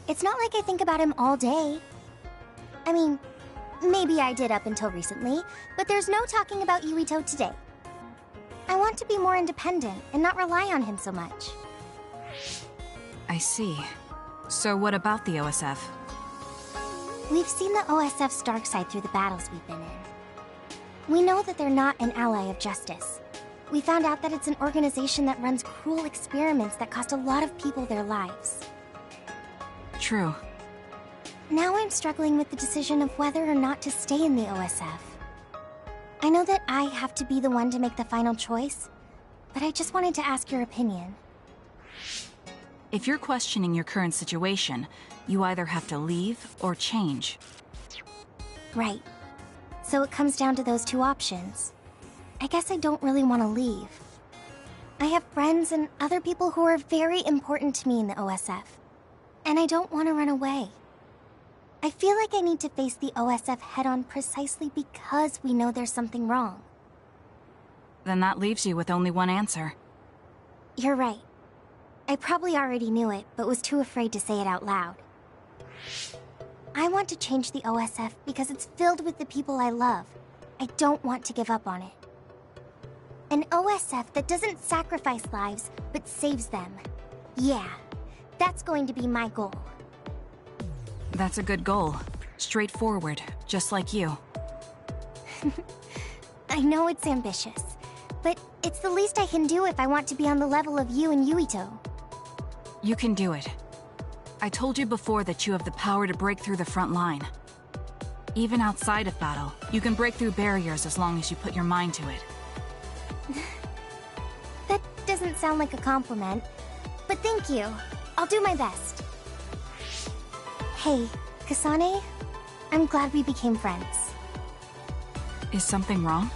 it's not like I think about him all day. I mean, maybe I did up until recently, but there's no talking about Yuito today. I want to be more independent and not rely on him so much. I see. So what about the OSF? We've seen the OSF's dark side through the battles we've been in. We know that they're not an ally of justice. We found out that it's an organization that runs cruel experiments that cost a lot of people their lives. True. Now I'm struggling with the decision of whether or not to stay in the OSF. I know that I have to be the one to make the final choice, but I just wanted to ask your opinion. If you're questioning your current situation, you either have to leave or change. Right. So it comes down to those two options. I guess I don't really want to leave. I have friends and other people who are very important to me in the OSF, and I don't want to run away. I feel like I need to face the OSF head-on precisely because we know there's something wrong. Then that leaves you with only one answer. You're right. I probably already knew it, but was too afraid to say it out loud. I want to change the OSF because it's filled with the people I love. I don't want to give up on it. An OSF that doesn't sacrifice lives, but saves them. Yeah, that's going to be my goal. That's a good goal. Straightforward, just like you. I know it's ambitious, but it's the least I can do if I want to be on the level of you and Yuito. You can do it. I told you before that you have the power to break through the front line. Even outside of battle, you can break through barriers as long as you put your mind to it. That doesn't sound like a compliment, but thank you. I'll do my best. Hey, Kisane, I'm glad we became friends. Is something wrong?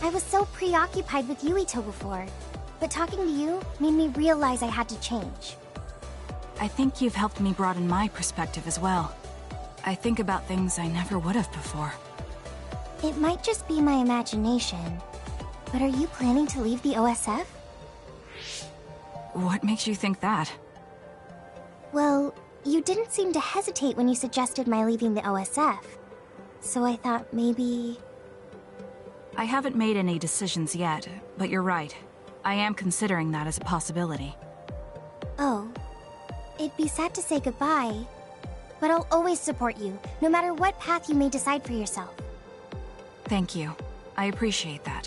I was so preoccupied with Yuito before, but talking to you made me realize I had to change. I think you've helped me broaden my perspective as well. I think about things I never would have before. It might just be my imagination, but are you planning to leave the OSF? What makes you think that? Well, you didn't seem to hesitate when you suggested my leaving the OSF, so I thought maybe... I haven't made any decisions yet, but you're right. I am considering that as a possibility. Oh. It'd be sad to say goodbye, but I'll always support you, no matter what path you may decide for yourself. Thank you. I appreciate that.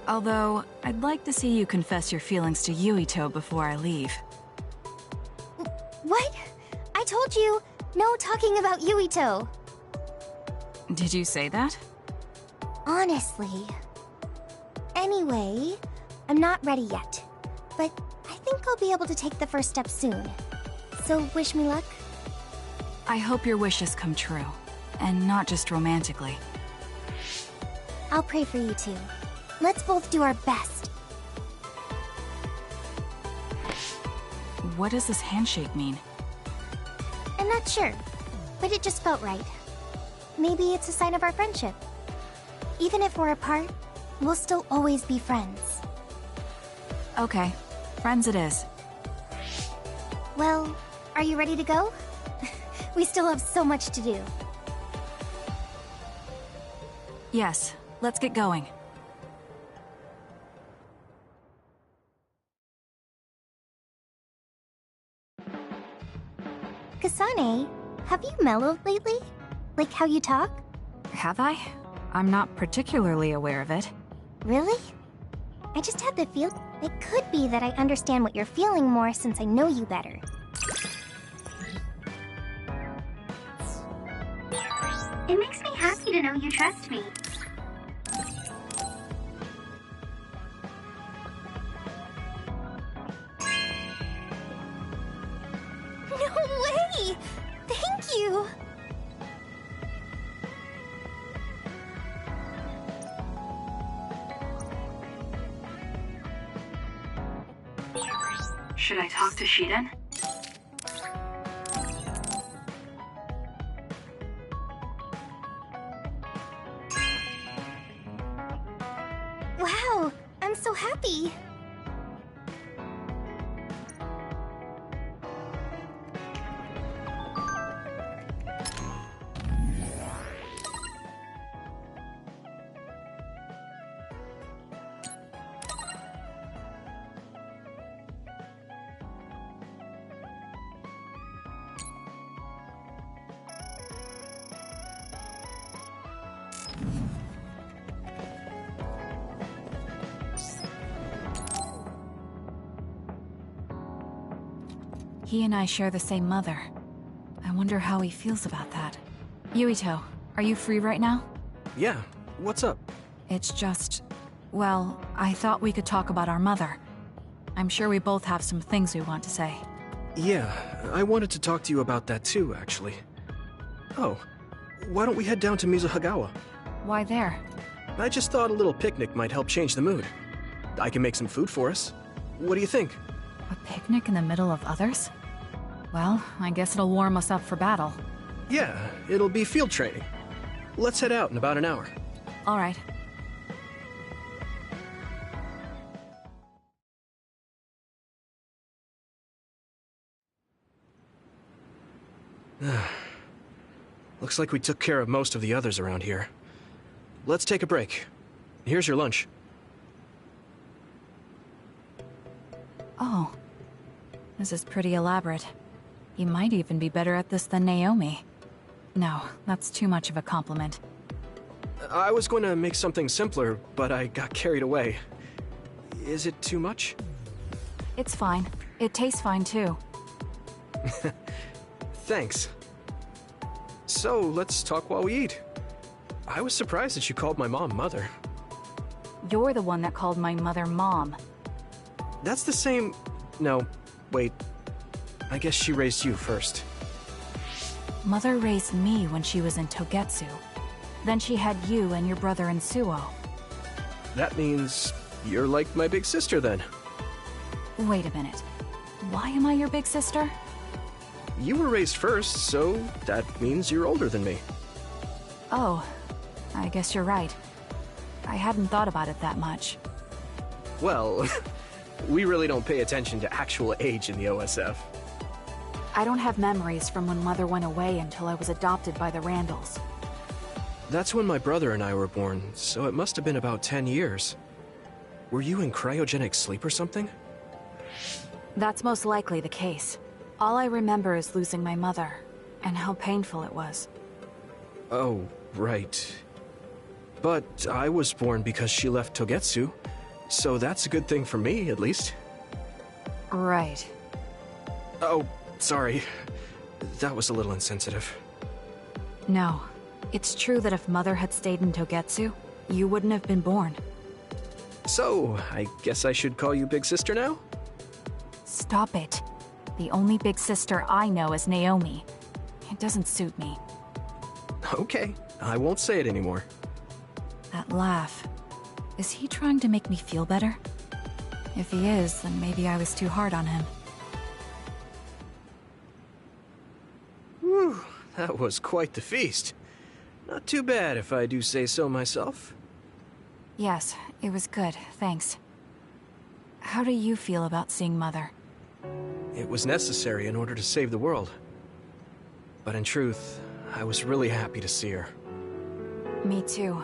Although, I'd like to see you confess your feelings to Yuito before I leave. What? I told you, no talking about Yuito. Did you say that? Honestly. Anyway, I'm not ready yet, but I think I'll be able to take the first step soon. So wish me luck? I hope your wishes come true, and not just romantically. I'll pray for you too. Let's both do our best. What does this handshake mean? I'm not sure, but it just felt right. Maybe it's a sign of our friendship. Even if we're apart, we'll still always be friends. Okay, friends it is. Well, are you ready to go? We still have so much to do. Yes, let's get going. Kisane, have you mellowed lately? Like how you talk? Have I? I'm not particularly aware of it. Really? I just had the feel it could be that I understand what you're feeling more since I know you better. It makes me happy to know you trust me. No way! Thank you! Should I talk to Shiden? Wow, I'm so happy! He and I share the same mother. I wonder how he feels about that. Yuito, are you free right now? Yeah, what's up? It's just... well, I thought we could talk about our mother. I'm sure we both have some things we want to say. Yeah, I wanted to talk to you about that too, actually. Oh, why don't we head down to Mizuhagawa? Why there? I just thought a little picnic might help change the mood. I can make some food for us. What do you think? A picnic in the middle of others? Well, I guess it'll warm us up for battle. Yeah, it'll be field training. Let's head out in about an hour. All right. Looks like we took care of most of the others around here. Let's take a break. Here's your lunch. Oh. This is pretty elaborate. You might even be better at this than Naomi. No, that's too much of a compliment. I was going to make something simpler, but I got carried away. Is it too much? It's fine. It tastes fine too. Thanks. So, let's talk while we eat. I was surprised that you called my mom Mother. You're the one that called my mother Mom. That's the same... No, wait. I guess she raised you first. Mother raised me when she was in Togetsu. Then she had you and your brother in Suo. That means you're like my big sister then. Wait a minute. Why am I your big sister? You were raised first, so that means you're older than me. Oh, I guess you're right. I hadn't thought about it that much. Well, we really don't pay attention to actual age in the OSF. I don't have memories from when Mother went away until I was adopted by the Randalls. That's when my brother and I were born, so it must have been about 10 years. Were you in cryogenic sleep or something? That's most likely the case. All I remember is losing my mother, and how painful it was. Oh, right. But I was born because she left Togetsu, so that's a good thing for me, at least. Right. Oh, sorry. That was a little insensitive. No. It's true that if Mother had stayed in Togetsu, you wouldn't have been born. So, I guess I should call you Big Sister now? Stop it. The only big sister I know is Naomi. It doesn't suit me. Okay, I won't say it anymore. That laugh. Is he trying to make me feel better? If he is, then maybe I was too hard on him. Whew, that was quite the feast. Not too bad if I do say so myself. Yes, it was good, thanks. How do you feel about seeing Mother? It was necessary in order to save the world. But in truth, I was really happy to see her. Me too.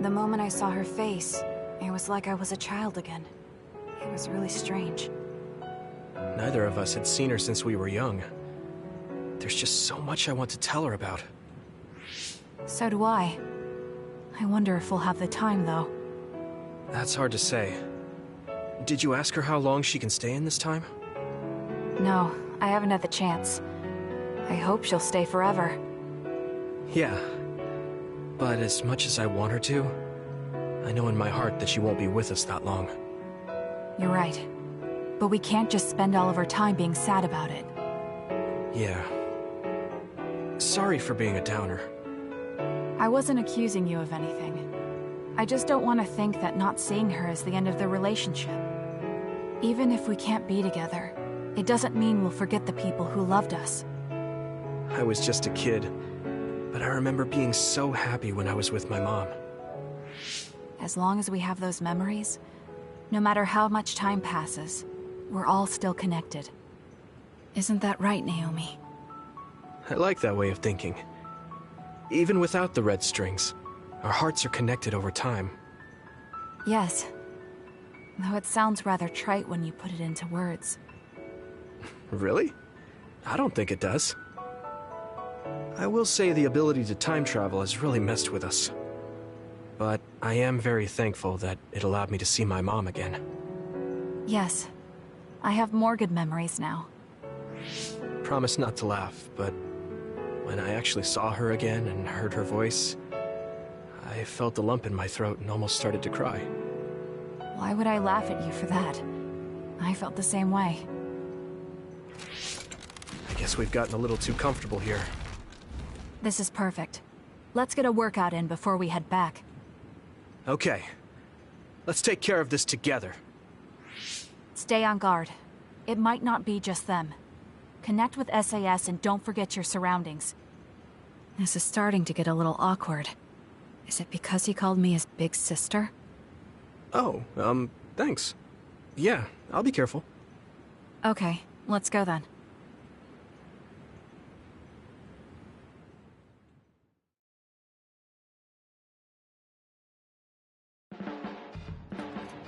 The moment I saw her face, it was like I was a child again. It was really strange. Neither of us had seen her since we were young. There's just so much I want to tell her about. So do I. I wonder if we'll have the time, though. That's hard to say. Did you ask her how long she can stay in this time? No, I haven't had the chance. I hope she'll stay forever. Yeah. But as much as I want her to, I know in my heart that she won't be with us that long. You're right. But we can't just spend all of our time being sad about it. Yeah. Sorry for being a downer. I wasn't accusing you of anything. I just don't want to think that not seeing her is the end of the relationship. Even if we can't be together, it doesn't mean we'll forget the people who loved us. I was just a kid, but I remember being so happy when I was with my mom. As long as we have those memories, no matter how much time passes, we're all still connected. Isn't that right, Naomi? I like that way of thinking. Even without the red strings, our hearts are connected over time. Yes. Though it sounds rather trite when you put it into words. Really? I don't think it does. I will say the ability to time travel has really messed with us. But I am very thankful that it allowed me to see my mom again. Yes. I have more good memories now. Promise not to laugh, but when I actually saw her again and heard her voice, I felt a lump in my throat and almost started to cry. Why would I laugh at you for that? I felt the same way. I guess we've gotten a little too comfortable here. This is perfect. Let's get a workout in before we head back. Okay. Let's take care of this together. Stay on guard. It might not be just them. Connect with SAS and don't forget your surroundings. This is starting to get a little awkward. Is it because he called me his big sister? Oh, thanks. Yeah, I'll be careful. Okay, let's go then.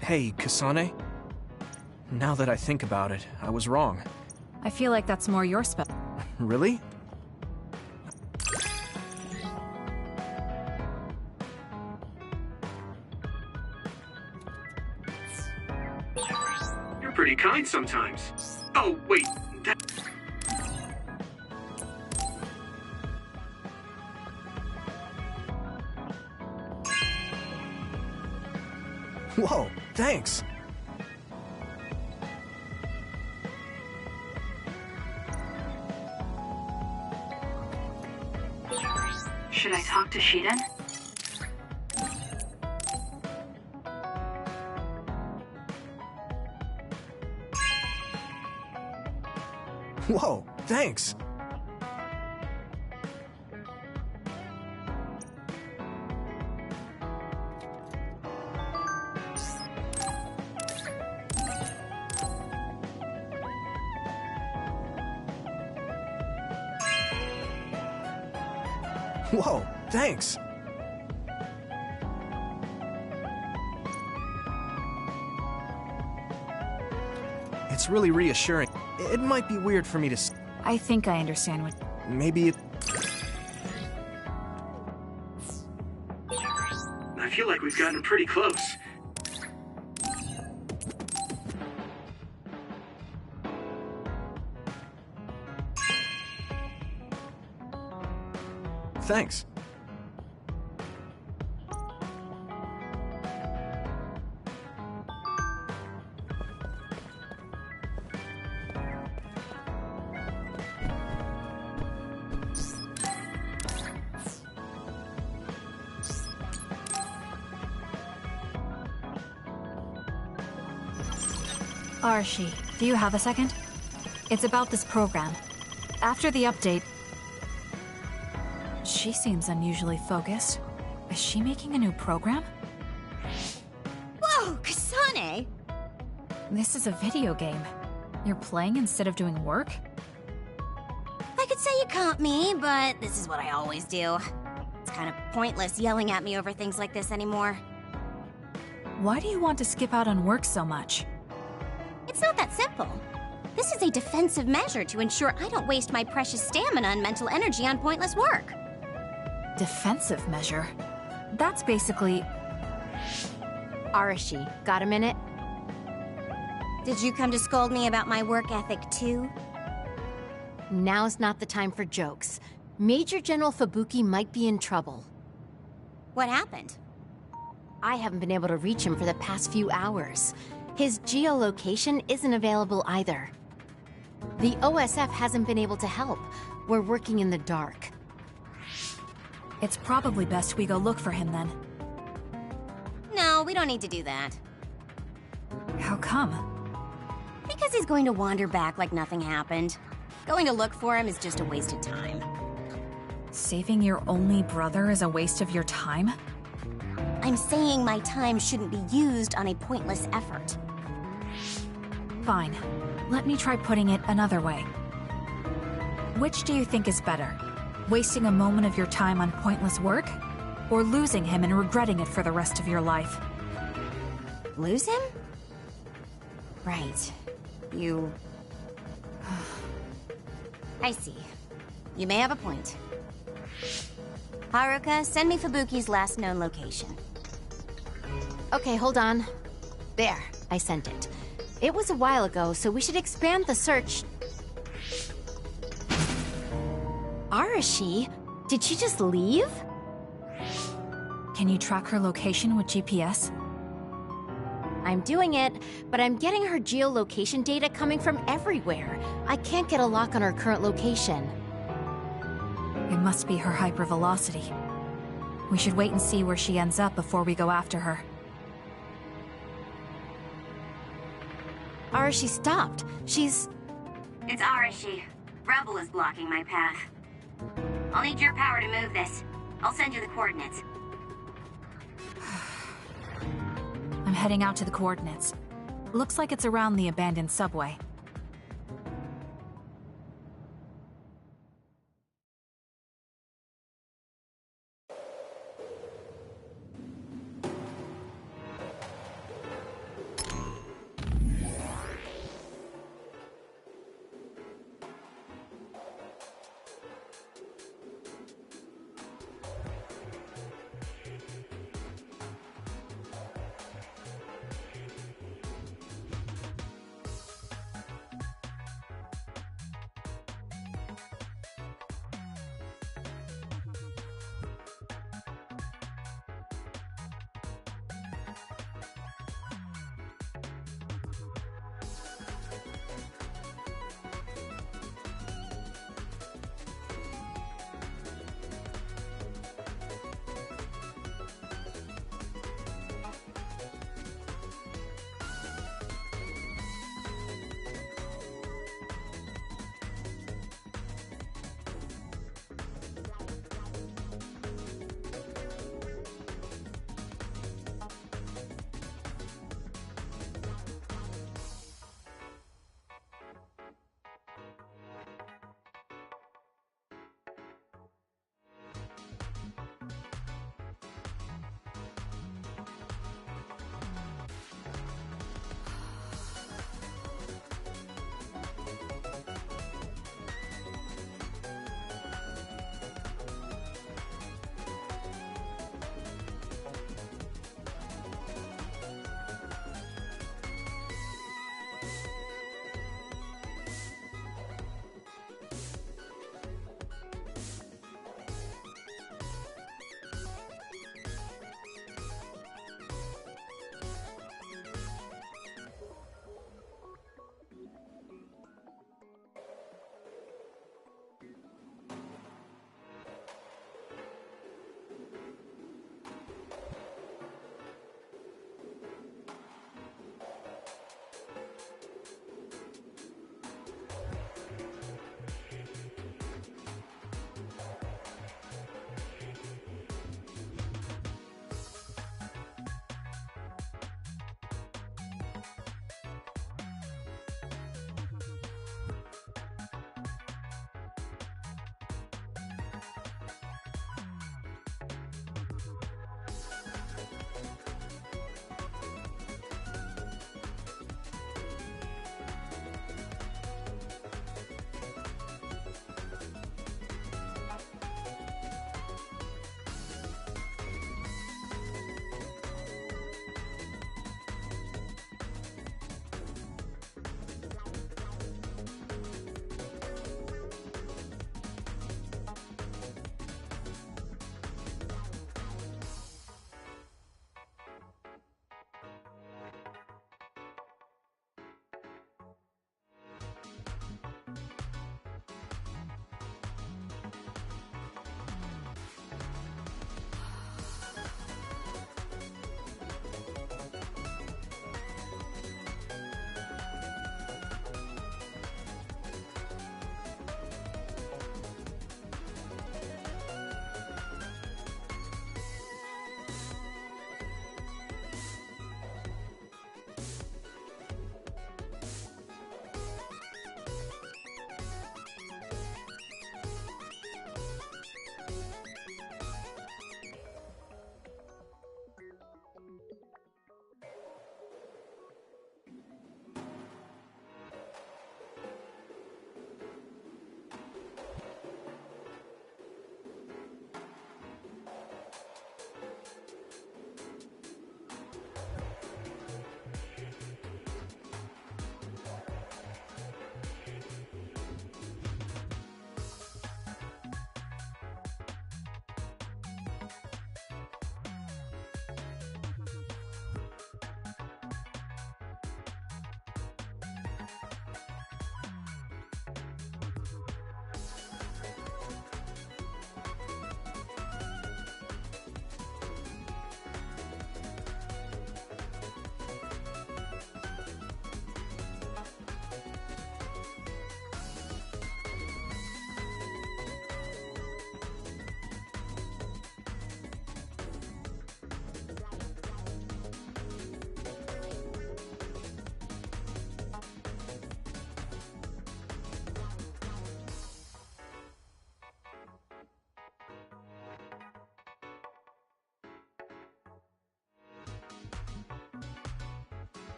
Hey, Kisane? Now that I think about it, I was wrong. I feel like that's more your spell. Really? You're pretty kind sometimes. Oh, wait. Whoa, thanks. Should I talk to Shiden? Whoa, thanks. Whoa, thanks. It's really reassuring. It might be weird for me to... I think I understand what... Maybe it... I feel like we've gotten pretty close. Thanks. Archie, do you have a second? It's about this program. After the update... She seems unusually focused. Is she making a new program? Whoa, Kisane! This is a video game. You're playing instead of doing work? I could say you caught me, but this is what I always do. It's kind of pointless yelling at me over things like this anymore. Why do you want to skip out on work so much? It's not that simple. This is a defensive measure to ensure I don't waste my precious stamina and mental energy on pointless work. Defensive measure? That's basically... Arashi, got a minute? Did you come to scold me about my work ethic too? Now's not the time for jokes. Major General Fubuki might be in trouble. What happened? I haven't been able to reach him for the past few hours. His geolocation isn't available either. The OSF hasn't been able to help. We're working in the dark. It's probably best we go look for him then. No, we don't need to do that. How come? Because he's going to wander back like nothing happened. Going to look for him is just a waste of time. Saving your only brother is a waste of your time? I'm saying my time shouldn't be used on a pointless effort. Fine. Let me try putting it another way. Which do you think is better? Wasting a moment of your time on pointless work? Or losing him and regretting it for the rest of your life? Lose him? Right. You... I see. You may have a point. Haruka, send me Fubuki's last known location. Okay, hold on. There, I sent it. It was a while ago, so we should expand the search. Arashi? Did she just leave? Can you track her location with GPS? I'm doing it, but I'm getting her geolocation data coming from everywhere. I can't get a lock on her current location. It must be her hypervelocity. We should wait and see where she ends up before we go after her. Arashi stopped. She's... It's Arashi. Rebel is blocking my path. I'll need your power to move this. I'll send you the coordinates. I'm heading out to the coordinates. Looks like it's around the abandoned subway.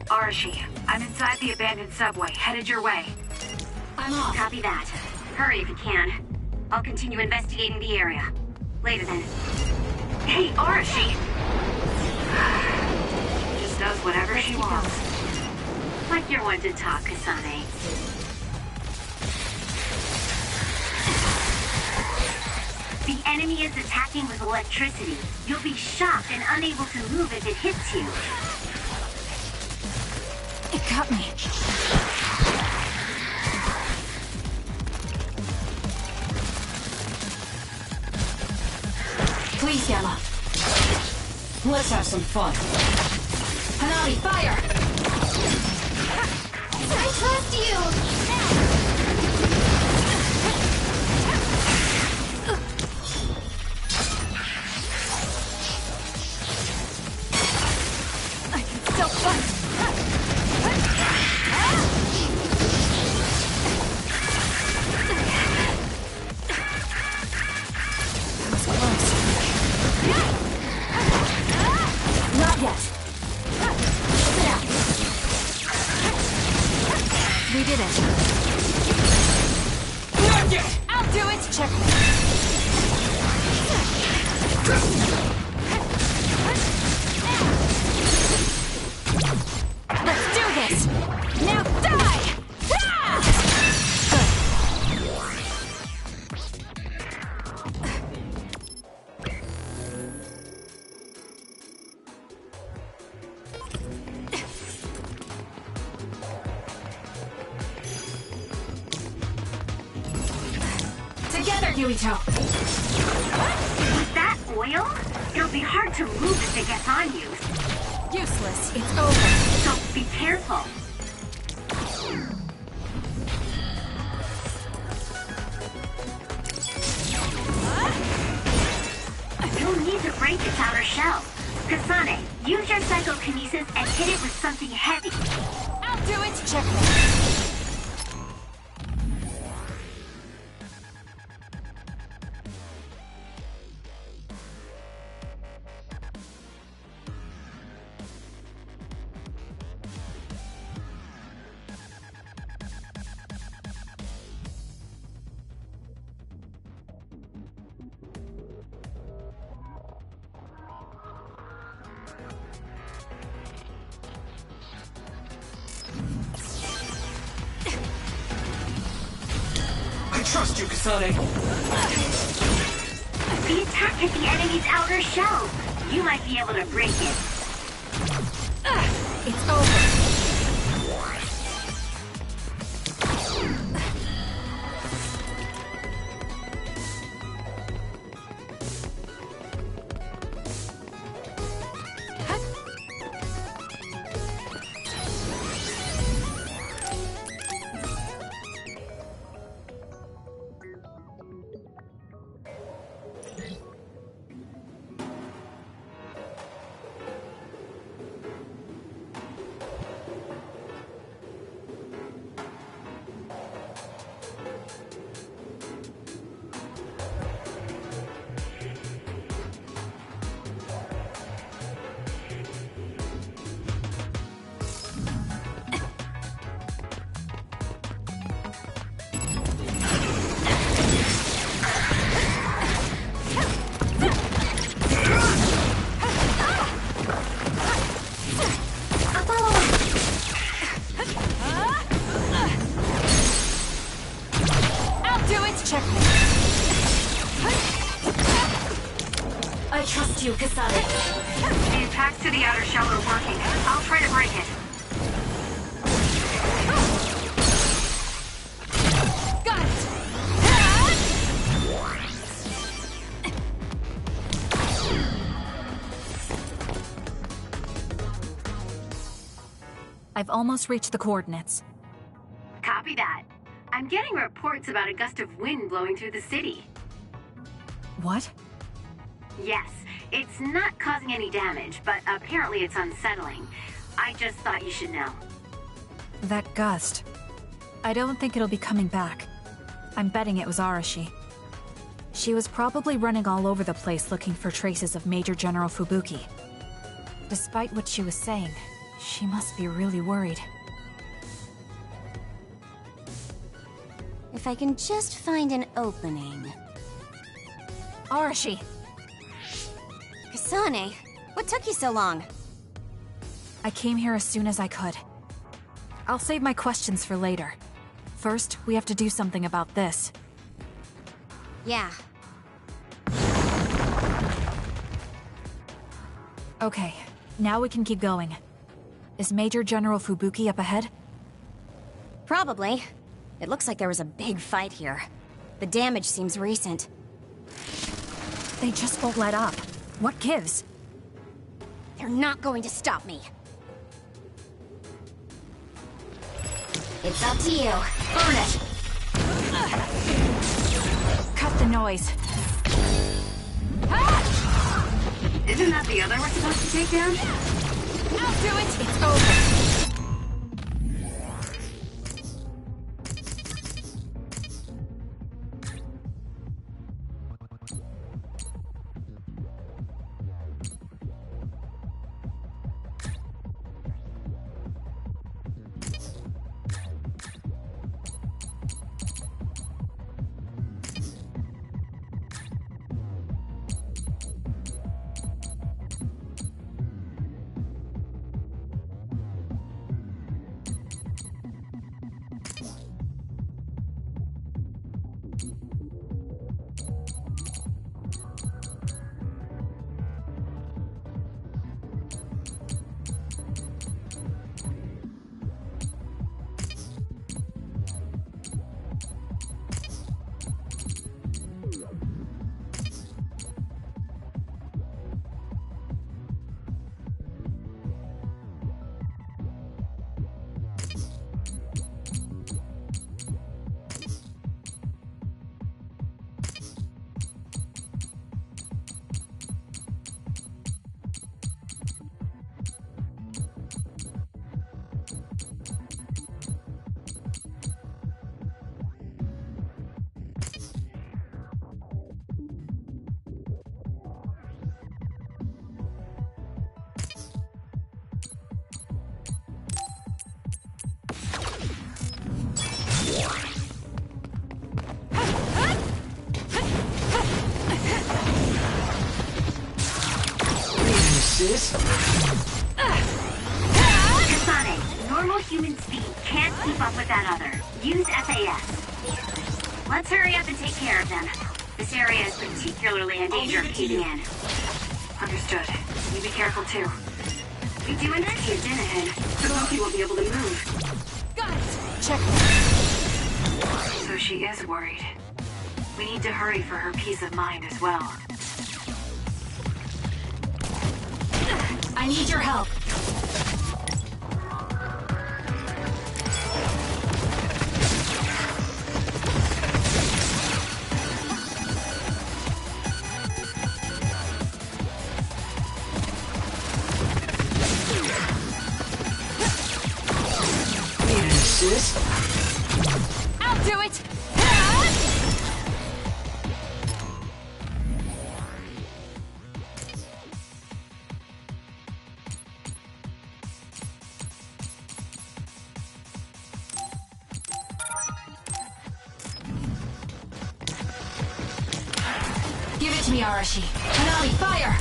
Arashi, I'm inside the abandoned subway, headed your way. I'm off. Copy that. Hurry if you can. I'll continue investigating the area. Later then. Hey, Arashi! Just does whatever she wants. Like you're one to talk, Kisane. The enemy is attacking with electricity. You'll be shocked and unable to move if it hits you. It got me. Please, Yama. Let's have some fun. Hanami, fire! I trust you! I can still fight! Not yet. We did it. Not yet! I'll do it! Check. Let's do this! Now die! Together, Yuito! With that oil, it'll be hard to move if it gets on you. Useless. It's over. So be careful. You'll need to break its outer shell. Kisane, use your psychokinesis and hit it with something heavy. I'll do it! Checkmate. Trust you, Kisane. The attack hit the enemy's outer shell. You might be able to break it. It's over. I trust you, Kisane. The attacks to the outer shell are working. I'll try to break it. Got it! I've almost reached the coordinates. Copy that. I'm getting reports about a gust of wind blowing through the city. What? Yes, it's not causing any damage, but apparently it's unsettling. I just thought you should know. That gust. I don't think it'll be coming back. I'm betting it was Arashi. She was probably running all over the place looking for traces of Major General Fubuki. Despite what she was saying, She must be really worried. If I can just find an opening. Arashi! Kisane, what took you so long? I came here as soon as I could. I'll save my questions for later. First, we have to do something about this. Yeah. Okay, now we can keep going. Is Major General Fubuki up ahead? Probably. It looks like there was a big fight here. The damage seems recent. They just won't let up. What gives? They're not going to stop me. It's up to you. Burn it! Cut the noise. Isn't that the other we're supposed to take down? I'll do it! It's over! Sis? Kisane, normal human speed can't keep up with that other. Use SAS. Let's hurry up and take care of them. This area is particularly in danger of caving in. Understood. You be careful too. We do in this caved in ahead. Fubuki will be able to move. Got it! Check. So she is worried. We need to hurry for her peace of mind as well. I need your help. Need an assist? I'll do it! Give it to me, Arashi. Hanami, fire!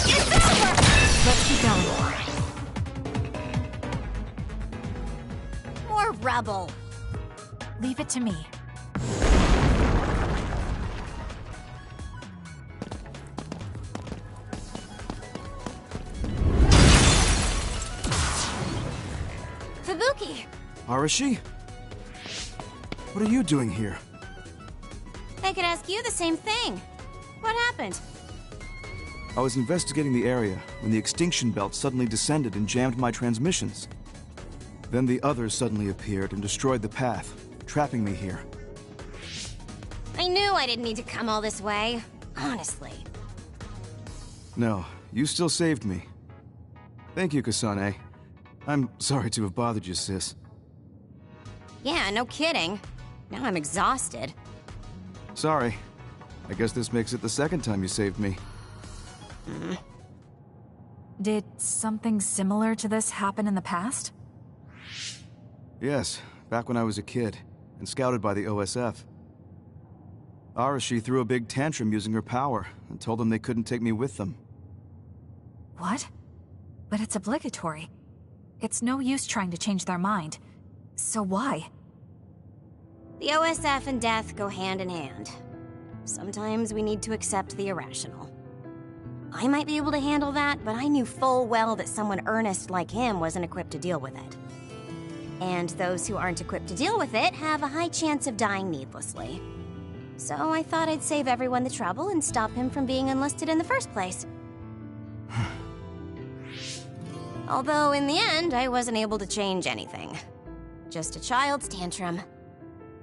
It's over! Let's keep going. More rubble. Leave it to me. Fubuki! Arashi? What are you doing here? I could ask you the same thing. What happened? I was investigating the area when the extinction belt suddenly descended and jammed my transmissions. Then the others suddenly appeared and destroyed the path, trapping me here. I knew I didn't need to come all this way. Honestly. No, you still saved me. Thank you, Kisane. I'm sorry to have bothered you, sis. Yeah, no kidding. Now I'm exhausted. Sorry. I guess this makes it the second time you saved me. Did something similar to this happen in the past? Yes, back when I was a kid, and scouted by the OSF. Arashi threw a big tantrum using her power, and told them they couldn't take me with them. What? But it's obligatory. It's no use trying to change their mind. So why? The OSF and death go hand in hand. Sometimes we need to accept the irrational. I might be able to handle that, but I knew full well that someone earnest like him wasn't equipped to deal with it. And those who aren't equipped to deal with it have a high chance of dying needlessly. So I thought I'd save everyone the trouble and stop him from being enlisted in the first place. Although in the end, I wasn't able to change anything. Just a child's tantrum.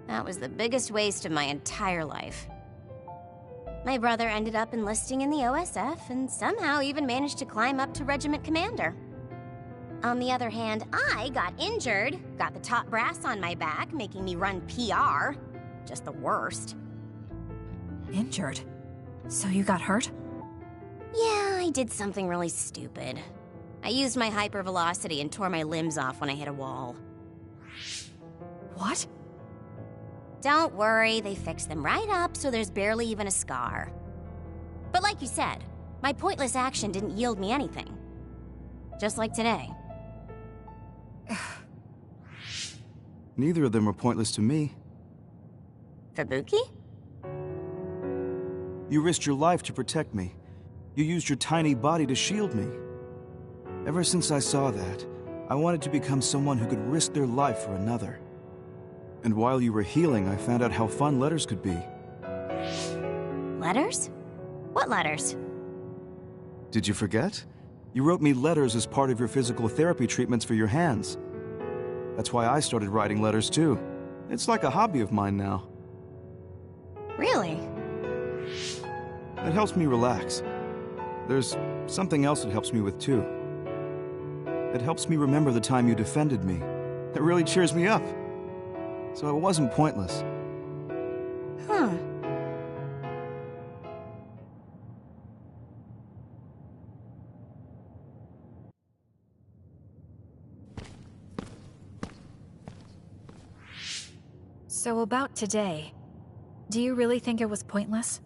That was the biggest waste of my entire life. My brother ended up enlisting in the OSF and somehow even managed to climb up to regiment commander. On the other hand, I got injured, got the top brass on my back, making me run PR. Just the worst. Injured? So you got hurt? Yeah, I did something really stupid. I used my hypervelocity and tore my limbs off when I hit a wall. What? Don't worry, they fixed them right up so there's barely even a scar. But like you said, my pointless action didn't yield me anything. Just like today. Neither of them were pointless to me. Fubuki? You risked your life to protect me. You used your tiny body to shield me. Ever since I saw that, I wanted to become someone who could risk their life for another. And while you were healing, I found out how fun letters could be. Letters? What letters? Did you forget? You wrote me letters as part of your physical therapy treatments for your hands. That's why I started writing letters too. It's like a hobby of mine now. Really? It helps me relax. There's something else it helps me with too. It helps me remember the time you defended me. It really cheers me up. So it wasn't pointless. Huh. So about today, do you really think it was pointless?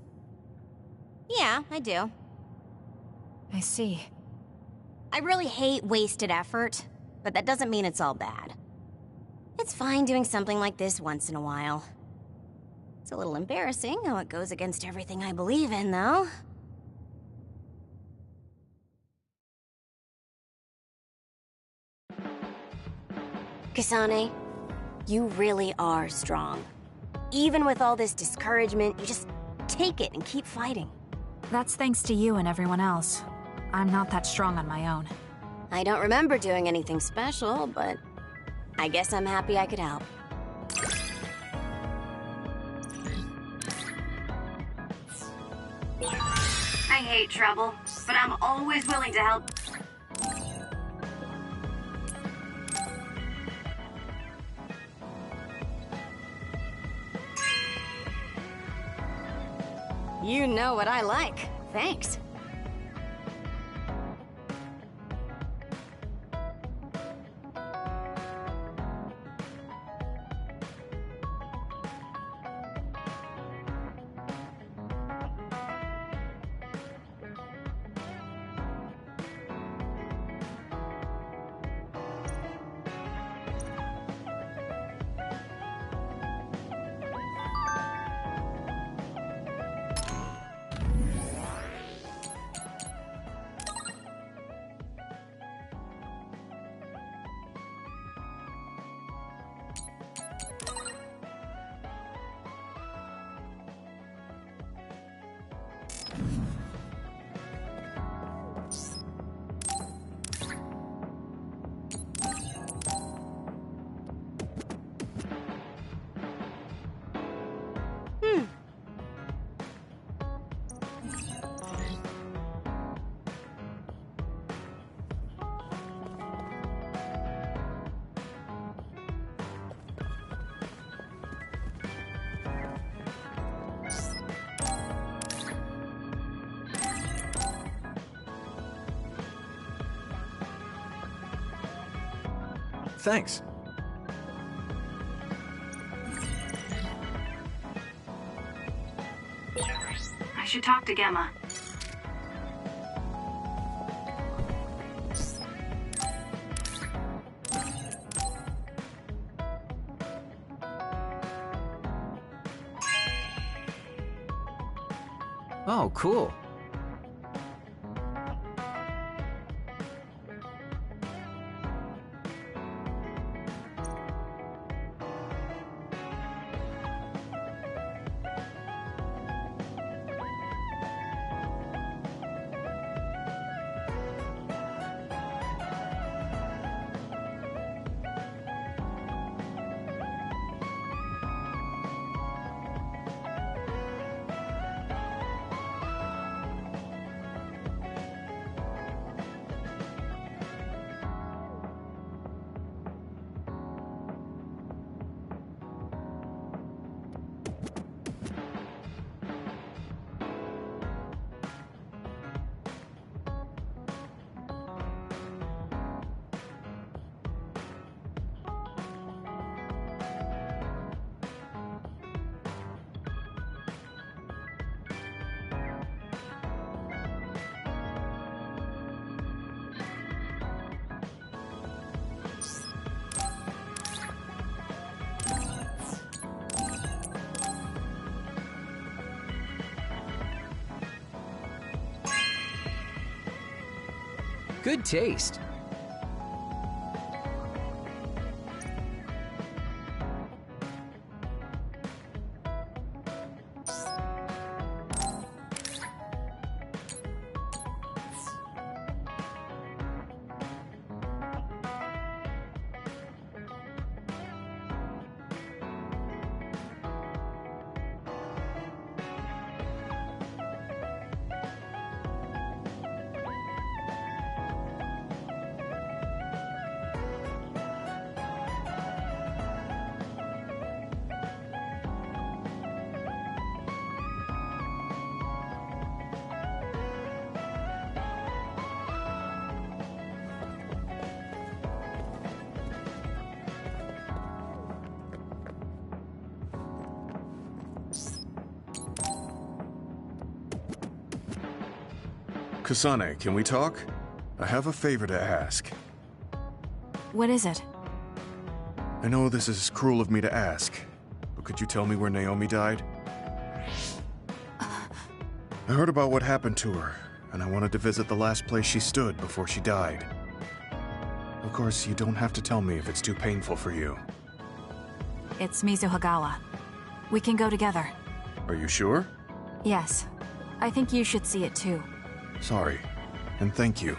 Yeah, I do. I see. I really hate wasted effort, but that doesn't mean it's all bad. It's fine doing something like this once in a while. It's a little embarrassing how it goes against everything I believe in, though. Kisane, you really are strong. Even with all this discouragement, you just take it and keep fighting. That's thanks to you and everyone else. I'm not that strong on my own. I don't remember doing anything special, but I guess I'm happy I could help. I hate trouble, but I'm always willing to help. You know what I like. Thanks. Thanks. I should talk to Gemma. Oh, cool. Good taste. Kisane, can we talk? I have a favor to ask. What is it? I know this is cruel of me to ask, but could you tell me where Naomi died? I heard about what happened to her, and I wanted to visit the last place she stood before she died. Of course, you don't have to tell me if it's too painful for you. It's Mizuhagawa. We can go together. Are you sure? Yes. I think you should see it too. Sorry, and thank you.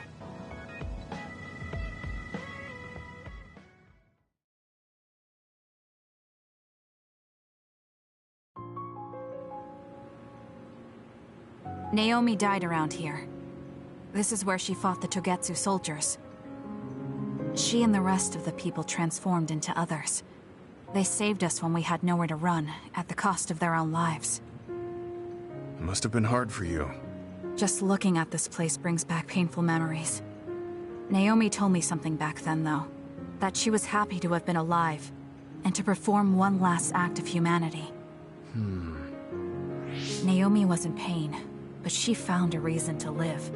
Naomi died around here. This is where she fought the Togetsu soldiers. She and the rest of the people transformed into others. They saved us when we had nowhere to run, at the cost of their own lives. It must have been hard for you. Just looking at this place brings back painful memories. Naomi told me something back then, though. That she was happy to have been alive, and to perform one last act of humanity. Naomi was in pain, but she found a reason to live.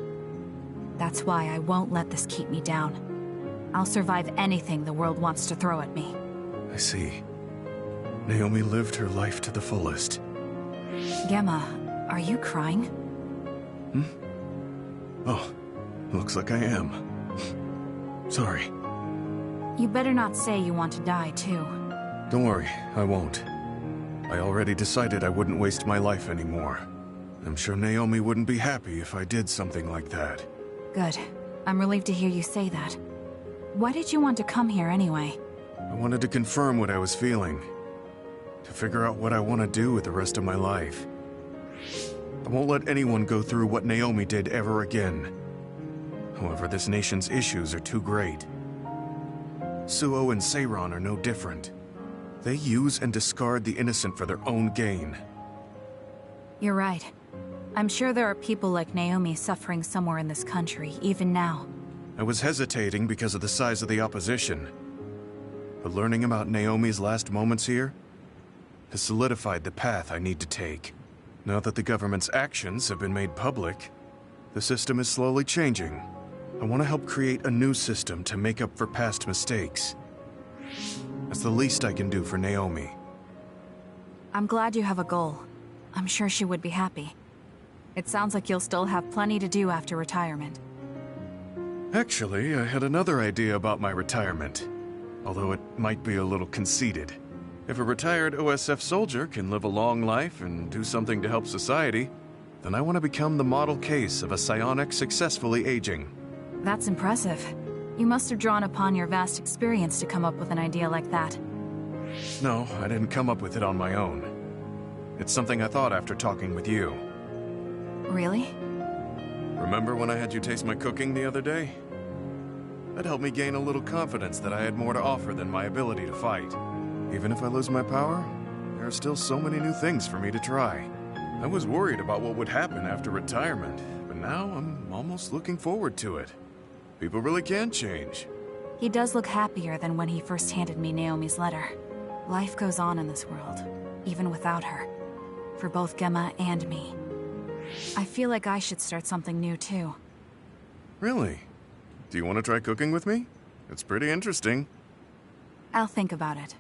That's why I won't let this keep me down. I'll survive anything the world wants to throw at me. I see. Naomi lived her life to the fullest. Gemma, are you crying? Oh, looks like I am. Sorry. You better not say you want to die, too. Don't worry, I won't. I already decided I wouldn't waste my life anymore. I'm sure Naomi wouldn't be happy if I did something like that. Good. I'm relieved to hear you say that. Why did you want to come here anyway? I wanted to confirm what I was feeling. To figure out what I want to do with the rest of my life. I won't let anyone go through what Naomi did ever again. However, this nation's issues are too great. Suo and Seiran are no different. They use and discard the innocent for their own gain. You're right. I'm sure there are people like Naomi suffering somewhere in this country, even now. I was hesitating because of the size of the opposition. but learning about Naomi's last moments here has solidified the path I need to take. Now that the government's actions have been made public, the system is slowly changing. I want to help create a new system to make up for past mistakes. That's the least I can do for Naomi. I'm glad you have a goal. I'm sure she would be happy. It sounds like you'll still have plenty to do after retirement. Actually, I had another idea about my retirement, although it might be a little conceited. If a retired OSF soldier can live a long life and do something to help society, then I want to become the model case of a psionic successfully aging. That's impressive. You must have drawn upon your vast experience to come up with an idea like that. No, I didn't come up with it on my own. It's something I thought after talking with you. Really? Remember when I had you taste my cooking the other day? That helped me gain a little confidence that I had more to offer than my ability to fight. Even if I lose my power, there are still so many new things for me to try. I was worried about what would happen after retirement, but now I'm almost looking forward to it. People really can change. He does look happier than when he first handed me Naomi's letter. Life goes on in this world, even without her. For both Gemma and me. I feel like I should start something new too. Really? Do you want to try cooking with me? It's pretty interesting. I'll think about it.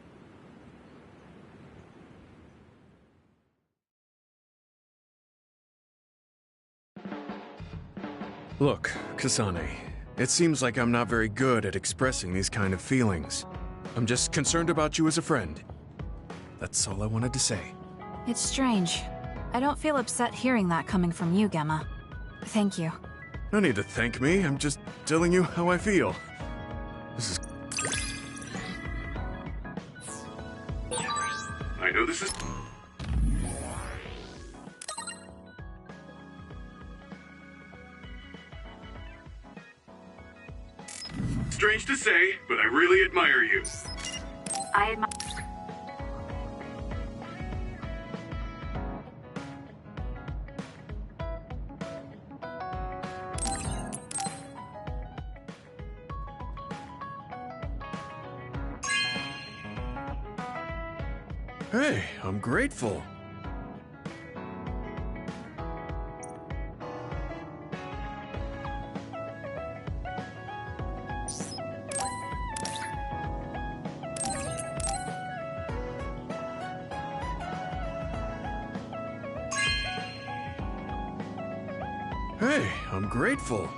Look, Kisane, it seems like I'm not very good at expressing these kind of feelings. I'm just concerned about you as a friend. That's all I wanted to say. It's strange. I don't feel upset hearing that coming from you, Gemma. Thank you. No need to thank me, I'm just telling you how I feel. This is... I know this is... Strange to say, but I really admire you. I admire... Hey, I'm grateful. Hey, I'm grateful.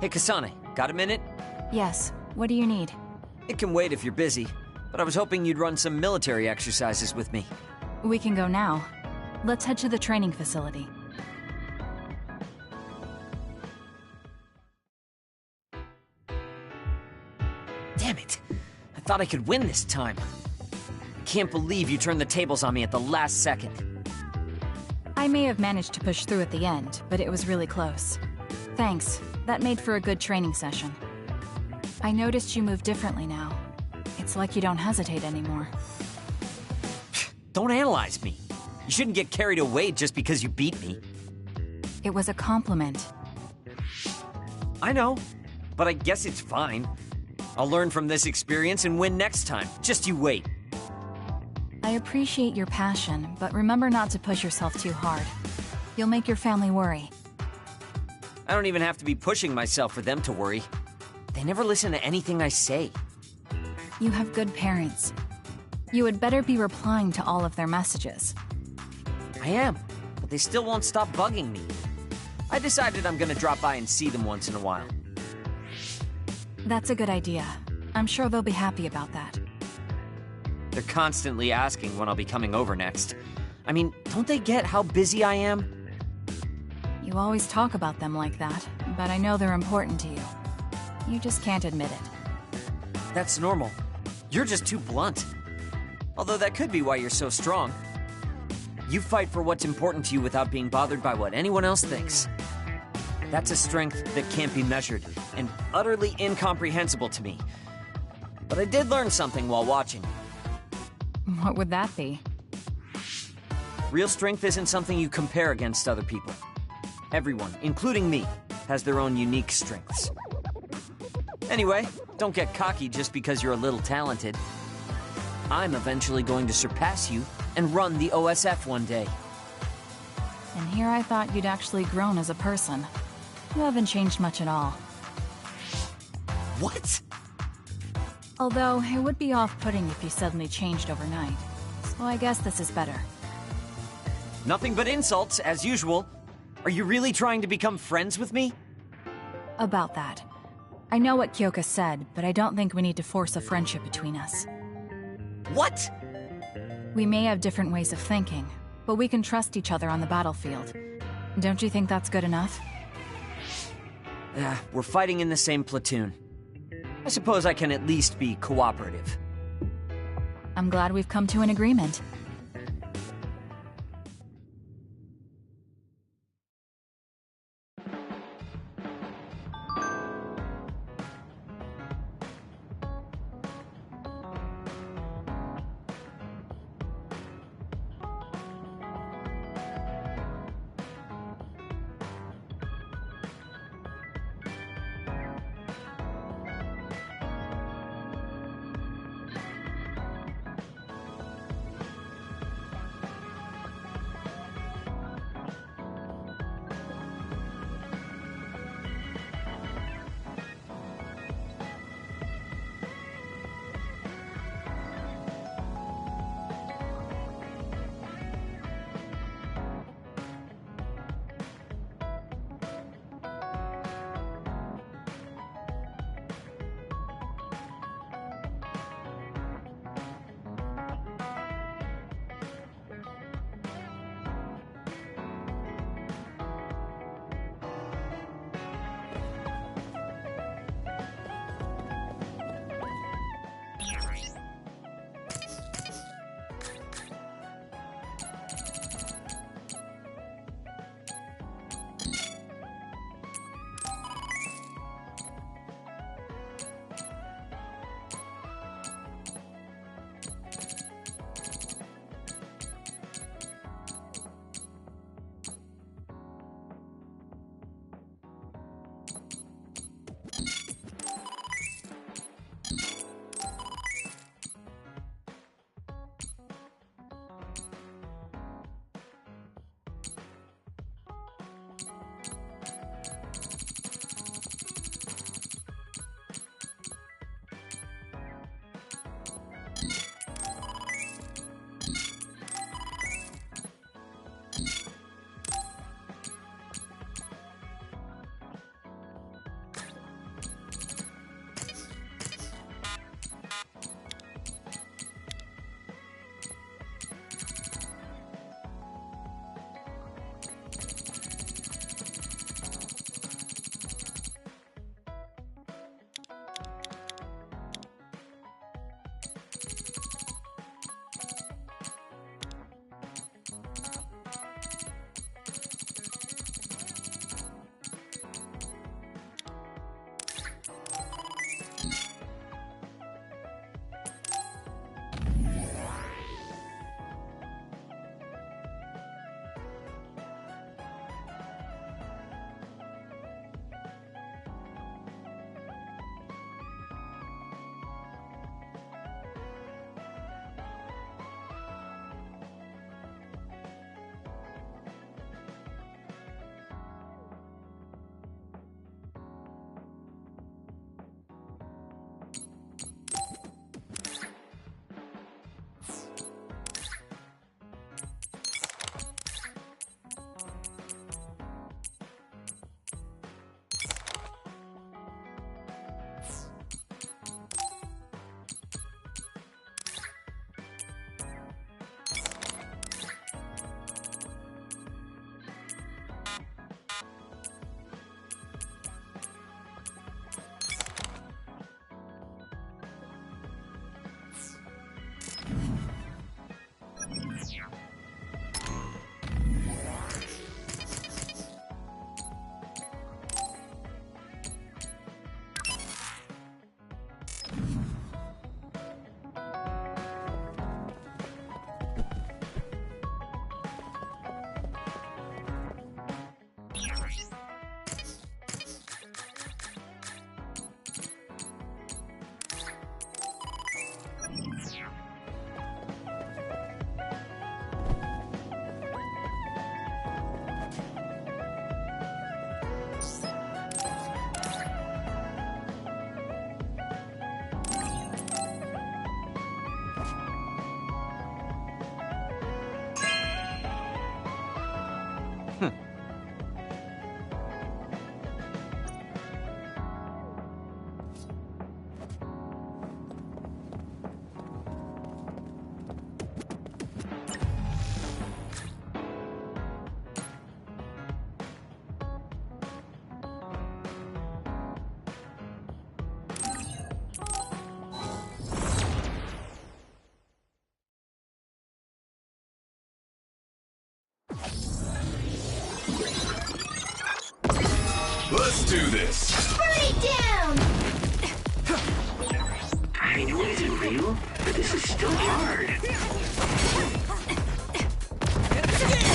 Hey, Kisane, got a minute? Yes. What do you need? It can wait if you're busy, but I was hoping you'd run some military exercises with me. We can go now. Let's head to the training facility. Damn it! I thought I could win this time. I can't believe you turned the tables on me at the last second. I may have managed to push through at the end, but it was really close. Thanks. That made for a good training session. I noticed you move differently now. It's like you don't hesitate anymore. Don't analyze me. You shouldn't get carried away just because you beat me. It was a compliment. I know, but I guess it's fine. I'll learn from this experience and win next time. Just you wait. I appreciate your passion, but remember not to push yourself too hard. You'll make your family worry. I don't even have to be pushing myself for them to worry. They never listen to anything I say. You have good parents. You had better be replying to all of their messages. I am, but they still won't stop bugging me. I decided I'm gonna drop by and see them once in a while. That's a good idea. I'm sure they'll be happy about that. They're constantly asking when I'll be coming over next. I mean, don't they get how busy I am? You always talk about them like that, but I know they're important to you. You just can't admit it. That's normal. You're just too blunt. Although that could be why you're so strong. You fight for what's important to you without being bothered by what anyone else thinks. That's a strength that can't be measured, and utterly incomprehensible to me. But I did learn something while watching. What would that be? Real strength isn't something you compare against other people. Everyone, including me, has their own unique strengths. Anyway, don't get cocky just because you're a little talented. I'm eventually going to surpass you and run the OSF one day. And here I thought you'd actually grown as a person. You haven't changed much at all. What? Although, it would be off-putting if you suddenly changed overnight. So I guess this is better. Nothing but insults, as usual. Are you really trying to become friends with me? About that. I know what Kyoka said, but I don't think we need to force a friendship between us. What? We may have different ways of thinking, but we can trust each other on the battlefield. Don't you think that's good enough? We're fighting in the same platoon. I suppose I can at least be cooperative. I'm glad we've come to an agreement. Let's do this. Burn it down! I know it isn't real, but this is still hard.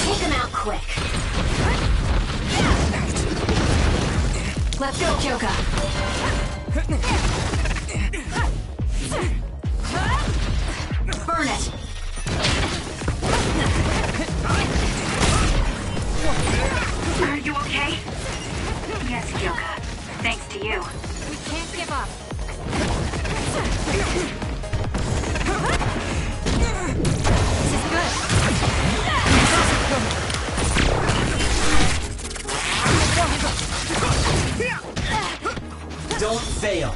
Take them out quick. Let's go, Kyoka. Burn it. Are you okay? Yes, Kyoka. Thanks to you. We can't give up. This is good. Don't fail.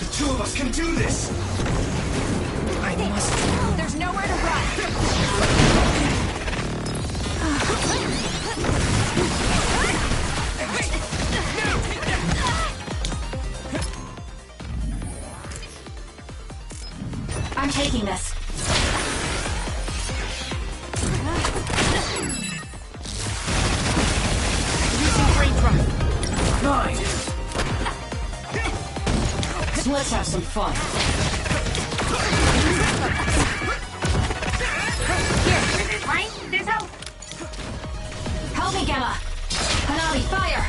The two of us can do this. I must. There's nowhere to run. I'm taking this. Using brain drum. Fine. Let's have some fun. Here, where there's light, there's hope. Help me, Gemma. Hanabi, fire!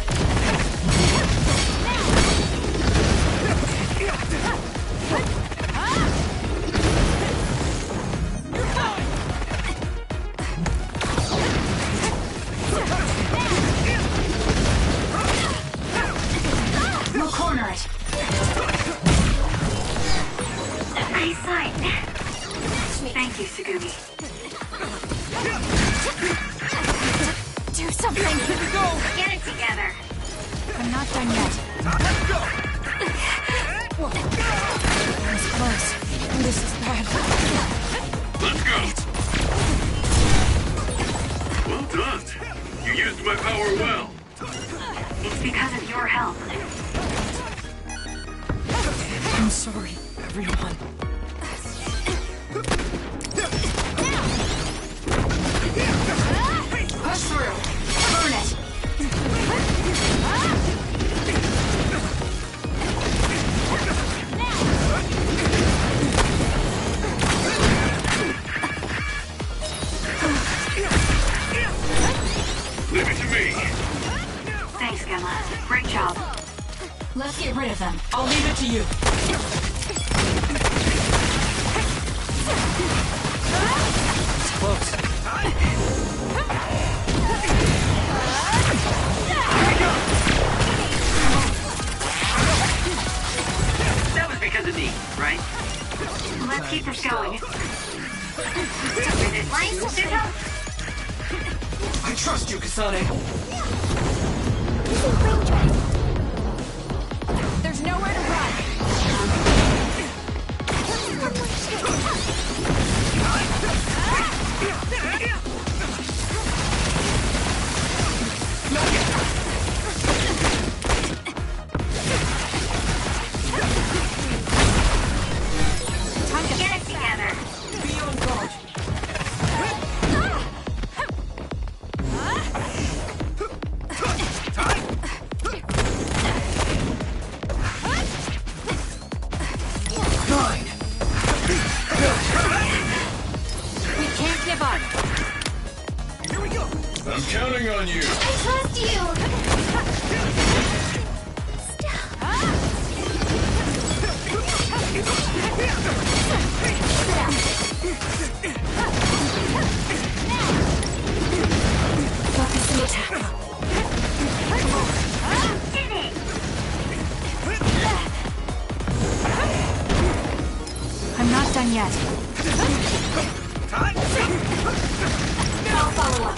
We'll corner it. Nice sight. Thank you, Sugumi. Do something. Here we go. Get it together. I'm not done yet. Let's go. That was close. This is bad. Let's go. Well done. You used my power well. It's because of your help. I'm sorry, everyone. Push through. Burn it. Leave it to me. Thanks, Gemma. Great job. Let's get rid of them. I'll leave it to you. It's close. That was because of me, right? Let's keep this going. Where there's light, there's hope. I trust you, Kisane. There's nowhere to run. Time to get it together. Be on guard. Fine. We can't give up. Here we go. I'm counting on you. I trust you! Focus the attack. Did it! I'm not done yet. I'll follow up.